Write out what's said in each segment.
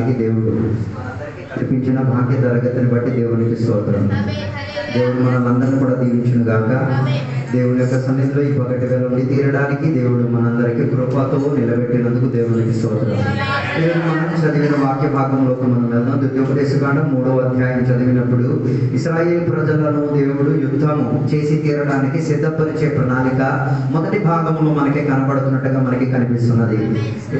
తీరడానికి దేవుడు కల్పించిన భాగ్య తరగతిని బట్టి దేవునికి స్తోత్రం. దేవుడు మనల్ని కూడా దీవించును గాక. దేవుని యొక్క సన్నిధిలో ఈ పగటి వేళ ఉండి తీరడానికి దేవుడు మనందరికీ కృపతో నిలబెట్టినందుకు దేవునికి స్తోత్రం. ఈరోజు మనం చదివిన వాక్య భాగంలోకి మనం వెళ్దాం. ద్వితీయోపదేశకాండం 3వ అధ్యాయం చదివినప్పుడు ఇశ్రాయేలు ప్రజలను దేవుడు యుద్ధము చేసి తీరడానికి సిద్ధపరిచే ప్రణాళిక మొదటి భాగంలో మనకి కనబడుతున్నట్టుగా మనకి కనిపిస్తున్నది.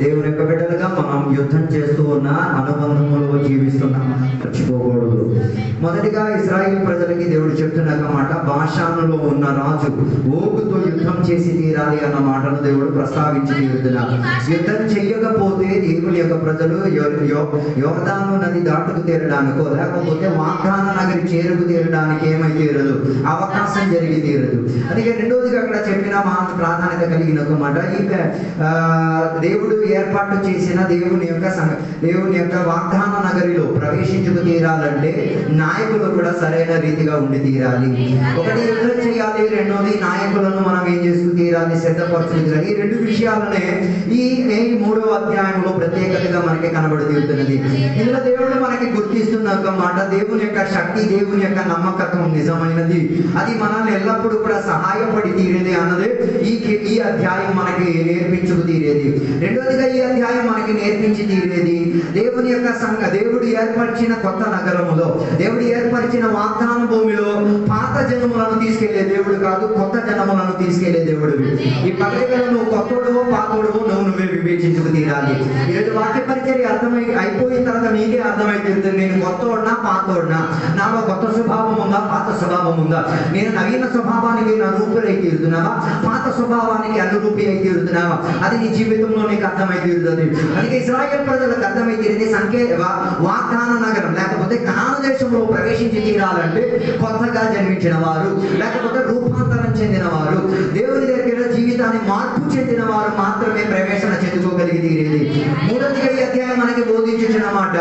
దేవుని యొక్క బిడ్డలుగా మనం యుద్ధం చేస్తూ ఉన్న అనుబంధంలో జీవిస్తున్నాం, మర్చిపోకూడదు. మొదటిగా ఇశ్రాయేలు ప్రజలకి దేవుడు చెప్తున్న మాట, బాషానులో ఉన్న రాజు ఓగుతో యుద్ధం చేసి తీరాలి అన్న మాటను దేవుడు ప్రస్తావించి తీరుతున్నారు. యుద్ధం చెయ్యకపోతే దేవుని యొక్క ప్రజలు యోర్దాను నది దాటుకు తీరడానికో లేకపోతే వాగ్దాన నగరి చేరుకు తీరడానికి ఏమై తీరదు, అవకాశం జరిగి తీరదు. అందుకే రెండోదిగా అక్కడ చెప్పిన ప్రాధాన్యత కలిగిన ఒక మాట, ఈ దేవుడు ఏర్పాటు చేసిన దేవుని యొక్క వాగ్దాన నగరిలో ప్రవేశించుకు తీరాలంటే నాయకులు కూడా సరైన రీతిగా ఉండి తీరాలి. ఒకటి యుద్ధం చేయాలి, రెండోది నాయకులను మనం ఏం చేసుకు తీరాలి, సిద్ధపరచుకు తీరాలి. ఈ రెండు విషయాలనే ఈ 3వ అధ్యాయంలో ప్రత్యేకతగా మనకి కనబడుతున్నది. ఇందులో దేవుడు మనకి గుర్తిస్తున్న ఒక మాట, దేవుని యొక్క శక్తి, దేవుని యొక్క నమ్మకత్వం నిజమైనది, అది మనల్ని ఎల్లప్పుడూ కూడా సహాయపడి తీరేది అన్నది ఈ అధ్యాయం మనకి నేర్పించుకు తీరేది. రెండోదిగా ఈ అధ్యాయం మనకి నేర్పించి తీరేది దేవుని యొక్క దేవుడు ఏర్పరిచిన కొత్త నగరములో, దేవుడు ఏర్పరిచిన వాగ్దాన భూమిలో పాత జనములను తీసుకెళ్లే దేవుడు కాదు, కొత్త జనములను తీసుకెళ్లే దేవుడు. ఈ పగటిలో నువ్వు కొత్తోడువో పాతోడువో నువ్వే వివేచించుకు తీరాలి. ఈరోజు వాక్య పరిచర్య అయిపోయిన తర్వాత నీకే అర్థమైతుంది, నేను కొత్తోడినా పాతోడినా, నాలో కొత్త స్వభావం ఉందా, పాత స్వభావం ఉందా, నేను నవీన స్వభావానికి అనురూపులై తీరుతున్నావా, పాత స్వభావానికి అనురూపి అయి తీరుతున్నావా, అది నీ జీవితంలో నీకు అర్థమై తీరుతుంది. అందుకే ఇశ్రాయేలు ప్రజలకు అర్థమై తీరింది, వాగ్దాన నగరం లేకపోతే కనాను దేశంలో ప్రవేశించి తీరాలంటే కొత్తగా జన్మించిన వారు, లేకపోతే రూపాంతరం చెందిన వారు, దేవుని దగ్గర జీవితాన్ని మార్పు చెందిన వారు మాత్రమే ప్రవేశన చెందుకోగలిగి తీరేది. మూడవదిగా ఈ అధ్యాయం మనకి బోధించిన మాట,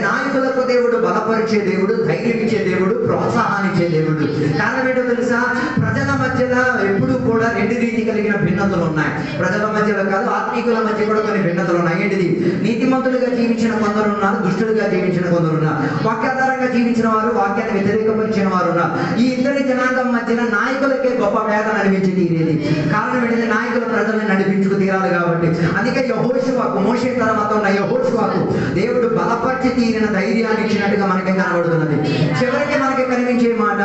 నాయకులకు దేవుడు బలపరిచే దేవుడు, ధైర్యం ఇచ్చే దేవుడు, ప్రోత్సాహాన్నిచ్చే దేవుడు. కారణం ఏంటో తెలుసా, ప్రజల మధ్యలో ఎప్పుడు కూడా రెండు రీతి కలిగిన భిన్నతలు ఉన్నాయి. ప్రజల మధ్యలో కాదు, ఆత్మీకుల మధ్య కూడా కొన్ని భిన్నతలు ఉన్నాయి. ఏంటిది? నీతిమంతులుగా జీవించిన కొందరు ఉన్నారు, దుష్టులుగా జీవించిన కొందరు ఉన్నారు. వాక్యాధారంగా జీవించిన వారు, వాక్యాన్ని వ్యతిరేకపరిచిన వారు ఉన్నారు. ఈ ఇద్దరి జనాంగం మధ్యన నాయకులకే గొప్ప వేదన నడిపించి తీరేది. కారణం ఏంటంటే నాయకుల ప్రజల్ని నడిపించుకు తీరాలి కాబట్టి. అందుకే యెహోషువకు, మోషే తర్వాత ఉన్న యెహోషువకు దేవుడు బలపరిచి తీరిన ధైర్యాన్ని ఇచ్చినట్టుగా మనకి కనబడుతున్నది. చివరికి మనకి కనిపించే మాట,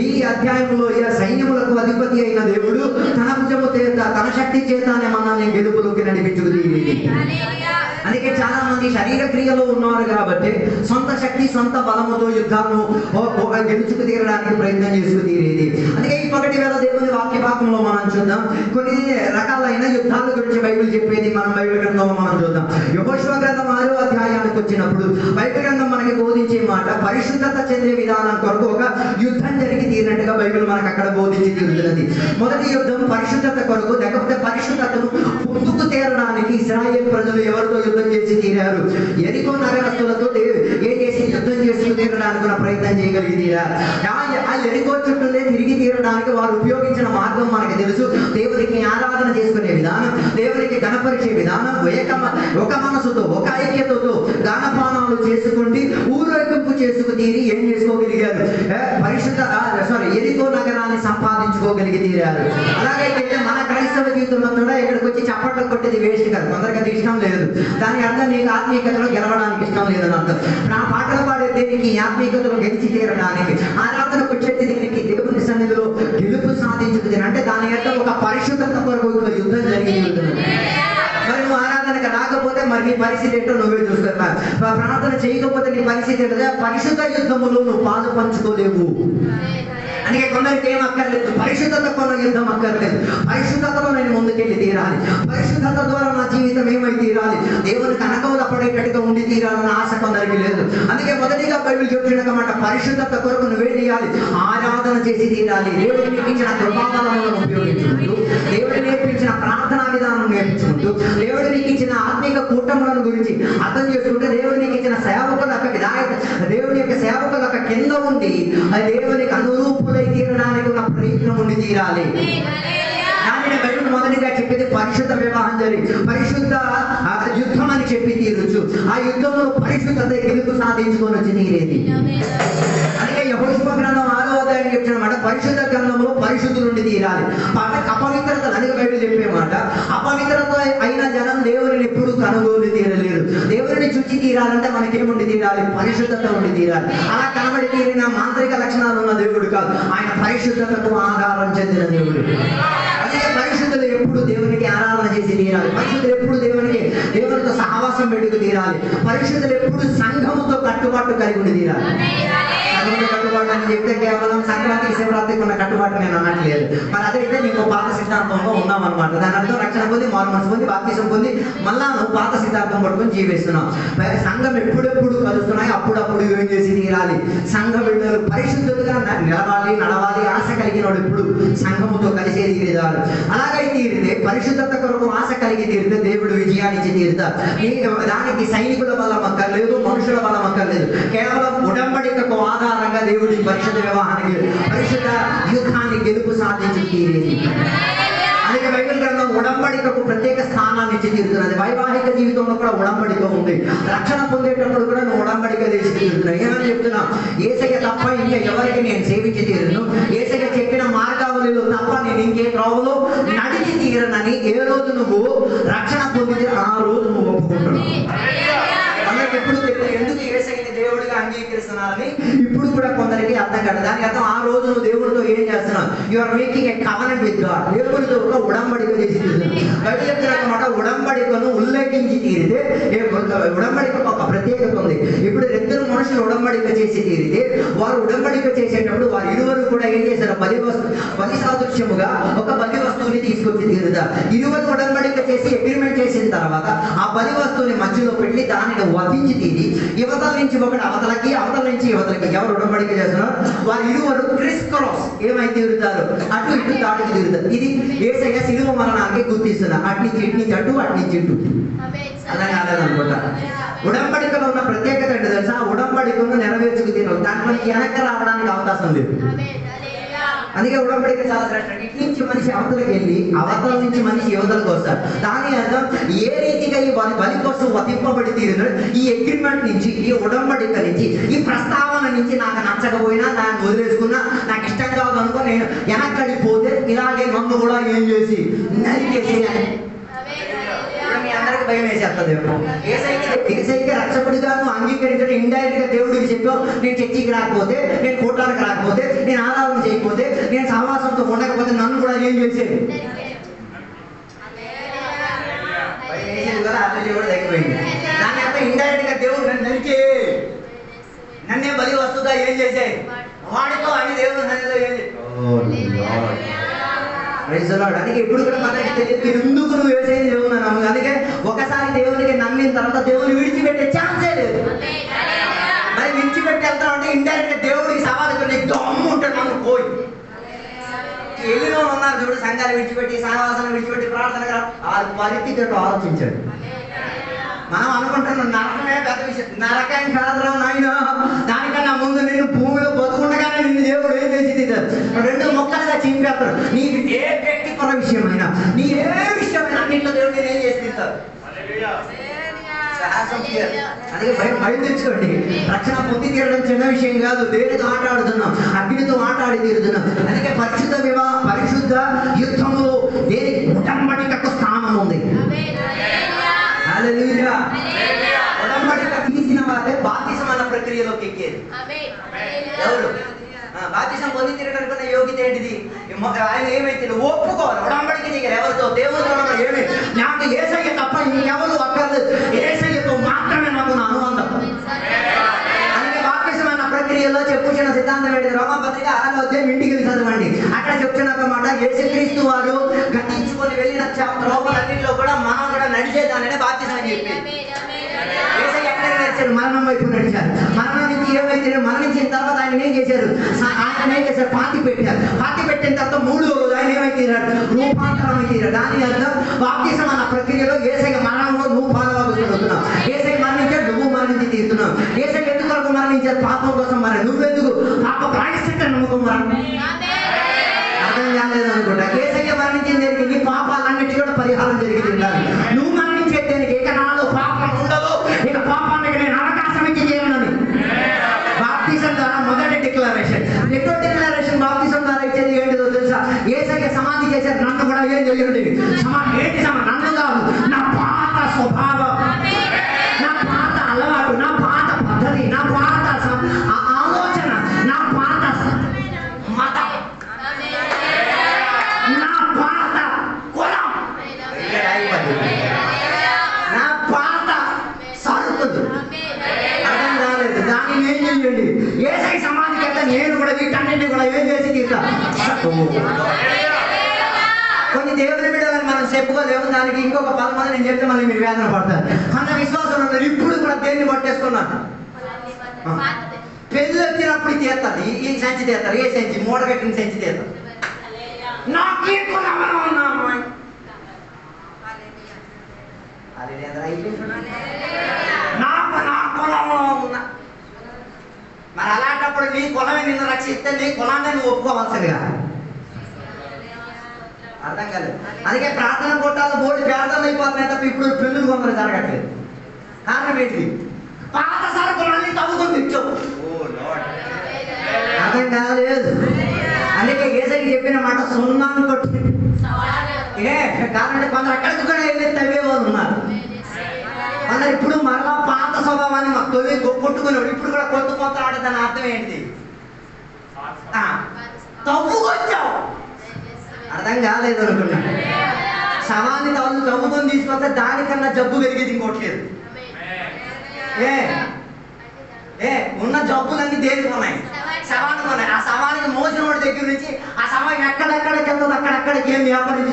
ఈ అధ్యాయంలో సైన్యములకు అధిపతి అయిన దేవుడు తన భుజము చేత, తన శక్తి చేతనే మనల్ని గెలుపులోకి నడిపించుకు తీరేది. అందుకే చాలా మంది శరీర క్రియలో ఉన్నారు కాబట్టి సొంత శక్తి, సొంత బలముతో యుద్ధాలను గెలుచుకు తీరడానికి ప్రయత్నం చేసుకు తీరేది. అందుకే ఈ పగటి వేళ దేవుని వాక్య భాగంలో మనం చూద్దాం, కొన్ని రకాలైన యుద్ధాల గురించి బైబిల్ చెప్పేది మనం బైబిల్ గ్రంథంలో మనం చూద్దాం. యెహోషువ గ్రంథం 6వ అధ్యాయానికి వచ్చినప్పుడు బైబిల్ గ్రంథం మనకి బోధించే మాట, పరిశుద్ధత చెందే విధానం కొరకు ఒక యుద్ధం జరిగి తీరినట్టుగా బైబిల్ మనకు అక్కడ బోధించి తీరుతున్నది. మొదటి యుద్ధం పరిశుద్ధత కొరకు, లేకపోతే పరిశుద్ధతను పొందుకు తీరడానికి ఇశ్రాయేలు ప్రజలు ఎవరితో యుద్ధం చేసి తీరారు? యెరికో నగరస్తులతో ఏం చేసి యుద్ధం చేసుకు తీరడానికి ప్రయత్నం చేయగలిగి తీరారు. ఆ యెరికో చుట్టూనే తిరిగి తీరడానికి వారు ఉపయోగించిన మార్గం మనకి తెలుసు. దేవునికి ఆరాధన చేసుకునే విధానం, దేవునికి గణపరిచే విధానం, ఒక మనసుతో, ఒక ఐక్యతతో గానపానాలు చేసుకుంటూ ఊరేగింపు చేసుకు తీరి ఏం చేసుకోగలిగారు? యెరికో నగరాన్ని సంపాదించుకోగలిగి తీరారు. అలాగైతే మన క్రైస్తవ జీవితంలో కూడా ఇక్కడికి వచ్చి చప్పట్లు కొట్టేది వేస్ట్ కాదు. కొందరికి అది ఇష్టం లేదు. దాని అర్థం నీకు ఆత్మీయతలో గెలవడానికి ఇష్టం లేదని అర్థం. నా పాటలు పాడే దేనికి? ఆత్మీయతలో గెలిచి తీరడానికి, ఆరాధనకు వచ్చేది దీనికి, దేవుని సన్నిధిలో గెలుపు సాధించుకుంది అంటే దాని యొక్క ఒక పరిశుద్ధత కొరకు యుద్ధం జరిగి ఉంటుంది. మరి నువ్వు ఆరాధనకు రాకపోతే మరి నీ పరిస్థితి ఏంటో నువ్వే చూస్తున్నా. ప్రార్థన చేయకపోతే నీ పరిస్థితి ఏంటో, పరిశుద్ధ యుద్ధములో నువ్వు పాలు పంచుకోలేవు. అందుకే కొందరికి ఏం అక్కర్లేదు, పరిశుద్ధత కొన్న యుద్ధం అక్కర్లేదు. పరిశుద్ధతలో నేను ముందుకెళ్ళి తీరాలి, పరిశుద్ధత ద్వారా నా జీవితం ఏమై తీరాలి, దేవునికి అనుకూల పడేటట్టుగా ఉండి తీరాలన్న ఆశ కొందరికి లేదు. అందుకే మొదటిగా బైబిల్ చెప్తున్న మాట, పరిశుద్ధత కొరకు నువ్వే తీయాలి, ఆరాధన చేసి తీరాలి. దేవుడికి నేర్పించిన కృపాబలములను ఉపయోగించుకుంటూ, దేవుడు నేర్పించిన ప్రార్థనా విధానం నేర్పించుకుంటూ, దేవుడు నీకు ఇచ్చిన ఆత్మీక కూటములను గురించి అర్థం చేసుకుంటే, దేవుడు నీకు ఇచ్చిన సేవకుల యొక్క విధాయక, దేవుని యొక్క సేవకుల యొక్క కింద ఉండి దేవునికి అనురూపులై తీరడానికి ఉన్న ప్రయత్నం ఉండి తీరాలి. బైబిల్ మొదటిగా చెప్పేది పరిశుద్ధ వివాహం జరిగి పరిశుద్ధ యుద్ధం అని చెప్పి తీరొచ్చు. ఆ యుద్ధంలో పరిశుద్ధత గెలుపు సాధించుకొని వచ్చి తీరేది. అందుకే యెహోషువ గ్రంథం 6వ అధ్యాయం చెప్తున్నమాట, పరిశుద్ధ గ్రంథంలో పరిశుద్ధుల నుండి తీరాలి. అపవిత్రత అందుకే బైబిల్ చెప్పేమాట, అపవిత్రత అయిన జనం దేవుని ఎప్పుడు కనుగోలు తీరలేరు. దేవుని చూచి తీరాలంటే మనకేముండి తీరాలి? పరిశుద్ధత ఉండి తీరాలి. అలా కనబడి తీరిన మాంత్రిక లక్షణాలు ఉన్న దేవుడు కాదు, ఆయన పరిశుద్ధతకు ఆధారం చెందిన దేవుడు. అందుకే పరిశుద్ధులు ఎప్పుడు దేవునికి ఆరాధన చేసి తీరాలి. పరిశుద్ధులు ఎప్పుడు దేవునితో సహవాసం పెట్టుకు తీరాలి. పరిశుద్ధులు ఎప్పుడు సంఘముతో కట్టుబాటు కలిగి ఉండి తీరాలి. సంఘముతో కట్టుబాటు అని చెప్తే కేవలం సంక్రాంతి శివరాత్రికి ఉన్న కట్టుబాటు నేను అనట్లేదు. మరి అదైతే నీకు పాత సిద్ధాంతంలో ఉన్నామన్నమాట. దాని అర్థం రక్షణ పొంది, మారు మనసు పొంది, బాప్తిసం పొంది మళ్ళా నువ్వు పాత సిద్ధాంతం పట్టుకొని జీవిస్తున్నావు. సంఘం ఎప్పుడెప్పుడు కలుస్తున్నాయి, అప్పుడప్పుడు ఏం చేసి తీరాలి? సంఘ బిడ్డలు పరిశుద్ధులుగా నిలవాలి, నడవాలి. ఆశ కలిగిన వాడు ఎప్పుడు సంఘముతో కలిసే తీరేదారు. అలాగైతే తీరితే పరిశుద్ధత కొరకు ఆశ కలిగి తీరితే దేవుడు విజయాన్ని ఇచ్చి తీరుతారు. దానికి సైనికుల బలం అక్కర్లేదు, మనుషుల బలం అక్కర్లేదు. కేవలం ఉడంబడికకు ఆధారంగా దేవుడి పరిశుద్ధ వివాహానికి, పరిశుద్ధ యుద్ధాన్ని గెలుపు సాధించి తీరేది. అందుకే బైబిల్ గ్రంథం ఉడంబడికకు ప్రత్యేక స్థానాన్ని ఇచ్చి తీరుతున్నది. వైవాహిక జీవితంలో కూడా ఉడంబడిక ఉంది. రక్షణ పొందేటప్పుడు కూడా నువ్వు ఉడంబడిక చేసి తీరుతున్నావు. ఏమని చెప్తున్నా? యేసయ్య తప్ప ఇంకా ఎవరికి నేను సేవించి తీరును, యేసయ్య చెప్పిన మార్గావళిలో తప్ప నేను ఇంకే త్రోవలో నడిచి తీరనని ఏ రోజు నువ్వు రక్షణ పొందితే ఆ రోజు నువ్వు ఒప్పుకుంటున్నావు. అందరికి ఎప్పుడు ఎందుకు యేసయ్యని దేవుడిగా అంగీకరిస్తున్నారని ఇప్పుడు కూడా కొందరికి అర్థం కాదు. దానికి అర్థం ఆ రోజు నువ్వు దేవుడితో ఏం చేస్తున్నావు? You are making a covenant with God. దేవుడితో ఒక ఉడంబడిక చేసి బయట చెప్తున్నమాట, ఉడంబడికను ఉల్లేఖించి తీరితే ఉడంబడికకు ఒక ప్రత్యేకత ఉంది. ఇప్పుడు ఇద్దరు మనుషులు ఉడంబడిక చేసి తీరితే వారు ఉడంబడిక చేసేటప్పుడు వారు ఇరువురు కూడా ఏం చేశారు? బలి సాదృశ్యముగా ఒక బలి వస్తువుని తీసుకొచ్చి తీరుతారు. ఇరువురు ఉడంబడిక చేసి అగ్రిమెంట్ చేసిన తర్వాత ఆ బలి వస్తువుని మధ్యలో పెట్టి దానిని వధించి తీరి యువతల నుంచి ఒకటి అవతలకి, అవతల నుంచి యువతలకి ఎవరు ఉడంబడిక చేస్తున్నారు? వారు ఇరువురు క్రిస్ క్రాస్ ఏమైతే తీరుతారు? అటు ఇటు దాటుకు తీరుతారు. ఇది యేసయ్య శిలువ మరణానికి గుర్తిస్తున్నారు. అటు నుంచి ఇటు నుంచి అటు, అటు నుంచి ఇటు. అలా కాలేదనుకుంటా. ఉడంబడికలో ఉన్న ప్రత్యేకత ఏంటో తెలుసా? ఉడంబడికను నెరవేర్చుకు తీరాలి. దాంట్లో వెనక్కి రావడానికి అవకాశం లేదు. అందుకే ఉడంబడిక చాలా శ్రేష్టం. ఇటు నుంచి మనిషి అవతలకి వెళ్ళి, అవతల నుంచి మనిషి యువతలకు వస్తారు. దాని అర్థం ఏ రీతిగా ఈ బలి కోసం వధింపబడి తీరిన ఈ అగ్రిమెంట్ నుంచి, ఈ ఉడంబడిక నుంచి, ఈ ప్రస్తావన నుంచి నాకు నచ్చకపోయినా, దాన్ని వదిలేసుకున్నా, నాకు ఇష్టం కాదు అనుకో, నేను వెనక్కడిపోతే ఇలాగే నన్ను కూడా ఏం చేసి నరికేసి మీ అందరికి భయం వేసేస్తుంది. యేసయ్యకి రక్షకుడిగా నువ్వు అంగీకరించడం ఇండైరెక్ట్ గా దేవుడికి చెప్పావు. నేను చర్చికి రాకపోతే, నేను కోట్లానికి రాకపోతే, నేను ఆరాధన చేయకపోతే, నేను సహవాసంతో ఉండకపోతే నన్ను కూడా ఏం చేసేది? కూడా తగ్గిపోయింది. దాని అర్థం ఇండైరెక్ట్ గా దేవుడు నన్నే బలి వస్తువుగా ఏం చేసే వాడితో అని దేవుడు నన్ను ఏం అందుకే ఎప్పుడు కూడా మనకి తెలియదు ఎందుకు నువ్వు యేసయ్యని దేవుని నమ్ము. అందుకే ఒకసారి దేవునికి నమ్మిన తర్వాత దేవుని విడిచిపెట్టే ఛాన్సే లేదు. మరి విడిచిపెట్టి వెళ్తావు అంటే ఇండైరెక్ట్ దేవుడికి సవాలు నీకు దమ్ము ఉంటాడు. నన్ను పోయి వెళ్ళిన ఉన్నారు చూడు, సంఘాలు విడిచిపెట్టి, సహవాసాన్ని విడిచిపెట్టి, ప్రార్థన ఆ పరిస్థితి ఆలోచించాడు. మనం అనుకుంటున్నాం నరకమే పెద్ద విషయం. నరకం కాదురా నాయన, దానికన్నా ముందు నేను భూమిలో బతుకుండగానే నిన్ను దేవుడు ఏం చేసి తీశారు? రెండు మొక్కలుగా చింపేస్తాడు. నీకు ఏ వ్యక్తిపర విషయమైనా, నీ ఏ విషయమైనా అన్నింటిలో దేవుడు నేను ఏం చేసి తీస్తాడు? అందుకే భయం తెచ్చుకోండి. రక్షణ పొంది తీరడం చిన్న విషయం కాదు. దేనితో ఆటాడుతున్నాం? అగ్నితో ఆటాడి తీరుతున్నాం. అందుకే పరిశుద్ధ యుద్ధంలో దేనికి ఉడంబడికకు స్థానం ఉంది. ఉడంబడిక తీసిన వారే బాప్తిసం అన్న ప్రక్రియలోకి ఎక్కేది. ఎవరు బాప్తిసం పొంది తీరడానికి యోగ్యత ఏంటిది? ఆయన ఏమైతే ఒప్పుకోవాలి, ఉడంబడిక చేయాలి. ఎవరితో? దేవుడితో. ఏమి? నాకు యేసయ్య తప్ప ఇంకెవరు అక్కర్లేదు, యేసయ్యతో మాత్రమే నాకు నా అనుబంధం. అందుకే బాప్తిసం అన్న ప్రక్రియలో చెప్పుచిన సిద్ధాంతం ఏంటి? రోమపత్రిక 6వ అధ్యాయం ఇంటికి వెళ్ళి చదవండి. అక్కడ చెప్తున్నమాట, యేసుక్రీస్తు వారు గతించుకొని వెళ్ళిన త్రోవలన్నింటిలో కూడా మనం కూడా నడిచేదాననే బాప్తిసం అని చెప్పి యేసయ్య ఎక్కడ నడిచారు? మరణం వైపు నడిచారు. మరణం నుంచి ఏమైతే మరణించిన తర్వాత ఆయన ఏం చేశారు? ఆయన ఏం చేశారు? పాతి పెట్టారు. పాతి పెట్టిన తర్వాత 3వ రోజు ఆయన ఏమైతే రూపాంతరం అయితే. దాని అర్థం బాప్తిసం అన్న ప్రక్రియలో యేసయ్య మరణంలో నువ్వు పాల్గొడుతున్నావు. యేసయ్య మరణించాడు, నువ్వు మరణించి తీరుతున్నావు. యేసయ్య ఎందుకు వరకు మరణించారు? పాపం కోసం మరి నువ్వెందుకు పాప ప్రాయశ్చిత్త నమ్మకం అర్థం కాలేదు అనుకుంటా. యేసయ్య మరణించిన దానికి నీ పాపాలన్నిటి కూడా పరిహారం జరిగి ఉండాలి. నువ్వు మరణించే దానికి ఇక నాలో పాపం కలిగి ఏంటి నన్ను కాదు, నా పాత స్వభావం, నా పాత అలవాటు, నా పాత పద్ధతి, నా పాత ఆలోచన, నా పాత మతం, నా పాత కులం, నా పాత సరుకులు అర్థం కాలేదు. దాన్ని ఏం చేయండి, యేసయ్య సమాధికి వెళ్తే నేను కూడా వీటన్నింటినీ కూడా ఏం చేసి తీరుతా. కొన్ని దేవుని బిడ్డలని మనం చెప్పుకోలేము, దానికి ఇంకొక 10 మంది నేను చెప్తే మళ్ళీ మీరు వేదన పడతారు అన్న విశ్వాసం ఉన్నారు. ఇప్పుడు కూడా దేన్ని పట్టేసుకున్నాను, పెళ్ళి వచ్చినప్పుడు తీస్తారు, ఈ సంచి తీస్తారు, ఏ సంచి మూట కట్టిన సంచి తీస్తారు. నాకు నా కులంలో ఉన్నా. మరి అలాంటప్పుడు నీ కులమే నిన్ను రక్షిస్తే నీ కులాన్ని నువ్వు ఒప్పుకోవాల్సిందిగా. అర్థం కాలేదు. అందుకే ప్రార్థన కొట్టాలి, బోర్డు ప్రార్థన అయిపోతున్నాయి తప్ప ఇప్పుడు పెళ్ళిళ్ళు కొందరు జరగట్లేదు. కారణం ఏంటి, పాత సరుకులన్నీ తవ్వుకొని తెచ్చావు. అర్థం కాలేదు. అందుకే యేసయ్య చెప్పిన మాట సున్నాను కొట్టి కారణం కొందరు అక్కడికి కూడా వెళ్ళి తవ్వేవాళ్ళు ఉన్నారు. కొందరు ఇప్పుడు మరలా పాత స్వభావాన్ని తొలి కొట్టుకునేవాడు ఇప్పుడు కూడా కొత్త ఆడదాని అర్థం ఏంటి, తవ్వుకొచ్చావు. అర్థం కాలేదు అనుకున్నా. శవాన్ని తవ్వుకొని తీసుకొస్తే దానికన్నా జబ్బు పెరిగేది ఇంకోటి లేదు. ఉన్న జబ్బులన్నీ దేనికి ఉన్నాయి, శవానికి ఉన్నాయి. ఆ శవానికి మోసిన వాడి దగ్గర నుంచి ఆ శవం ఎక్కడెక్కడికి వెళ్తుంది అక్కడెక్కడికి ఏం వ్యాపారించి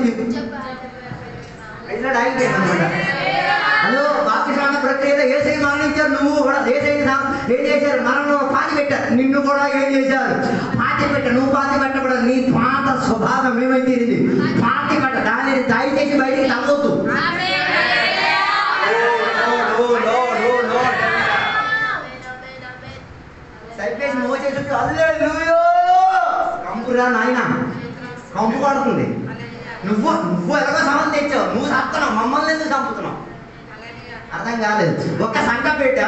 అనమాట. హలో, బాప్తిస్మ ప్రక్రియలో యేసయ్య మరణించారు, నువ్వు కూడా యేసయ్య ఏం చేశారు, మరణంలో పాతి పెట్టారు, నిన్ను కూడా ఏం చేశారు, పాతి పెట్టారు. నువ్వు పాతి పెట్టకూడదు, నీ పాత స్వభావం ఏమైతే పాతి పెట్ట, దానిని దయచేసి బయటికి తగ్గొద్దు. సరిపేసి మోసేసి కంపురా నాయన, కంపు పడుతుంది. నువ్వు ఎలాగో సమం తెచ్చావు, నువ్వు చంపుతున్నావు, మమ్మల్ని ఎందుకు చంపుతున్నావు. అర్థం కాలేదు. ఒక్క సంఘ బిడ్డ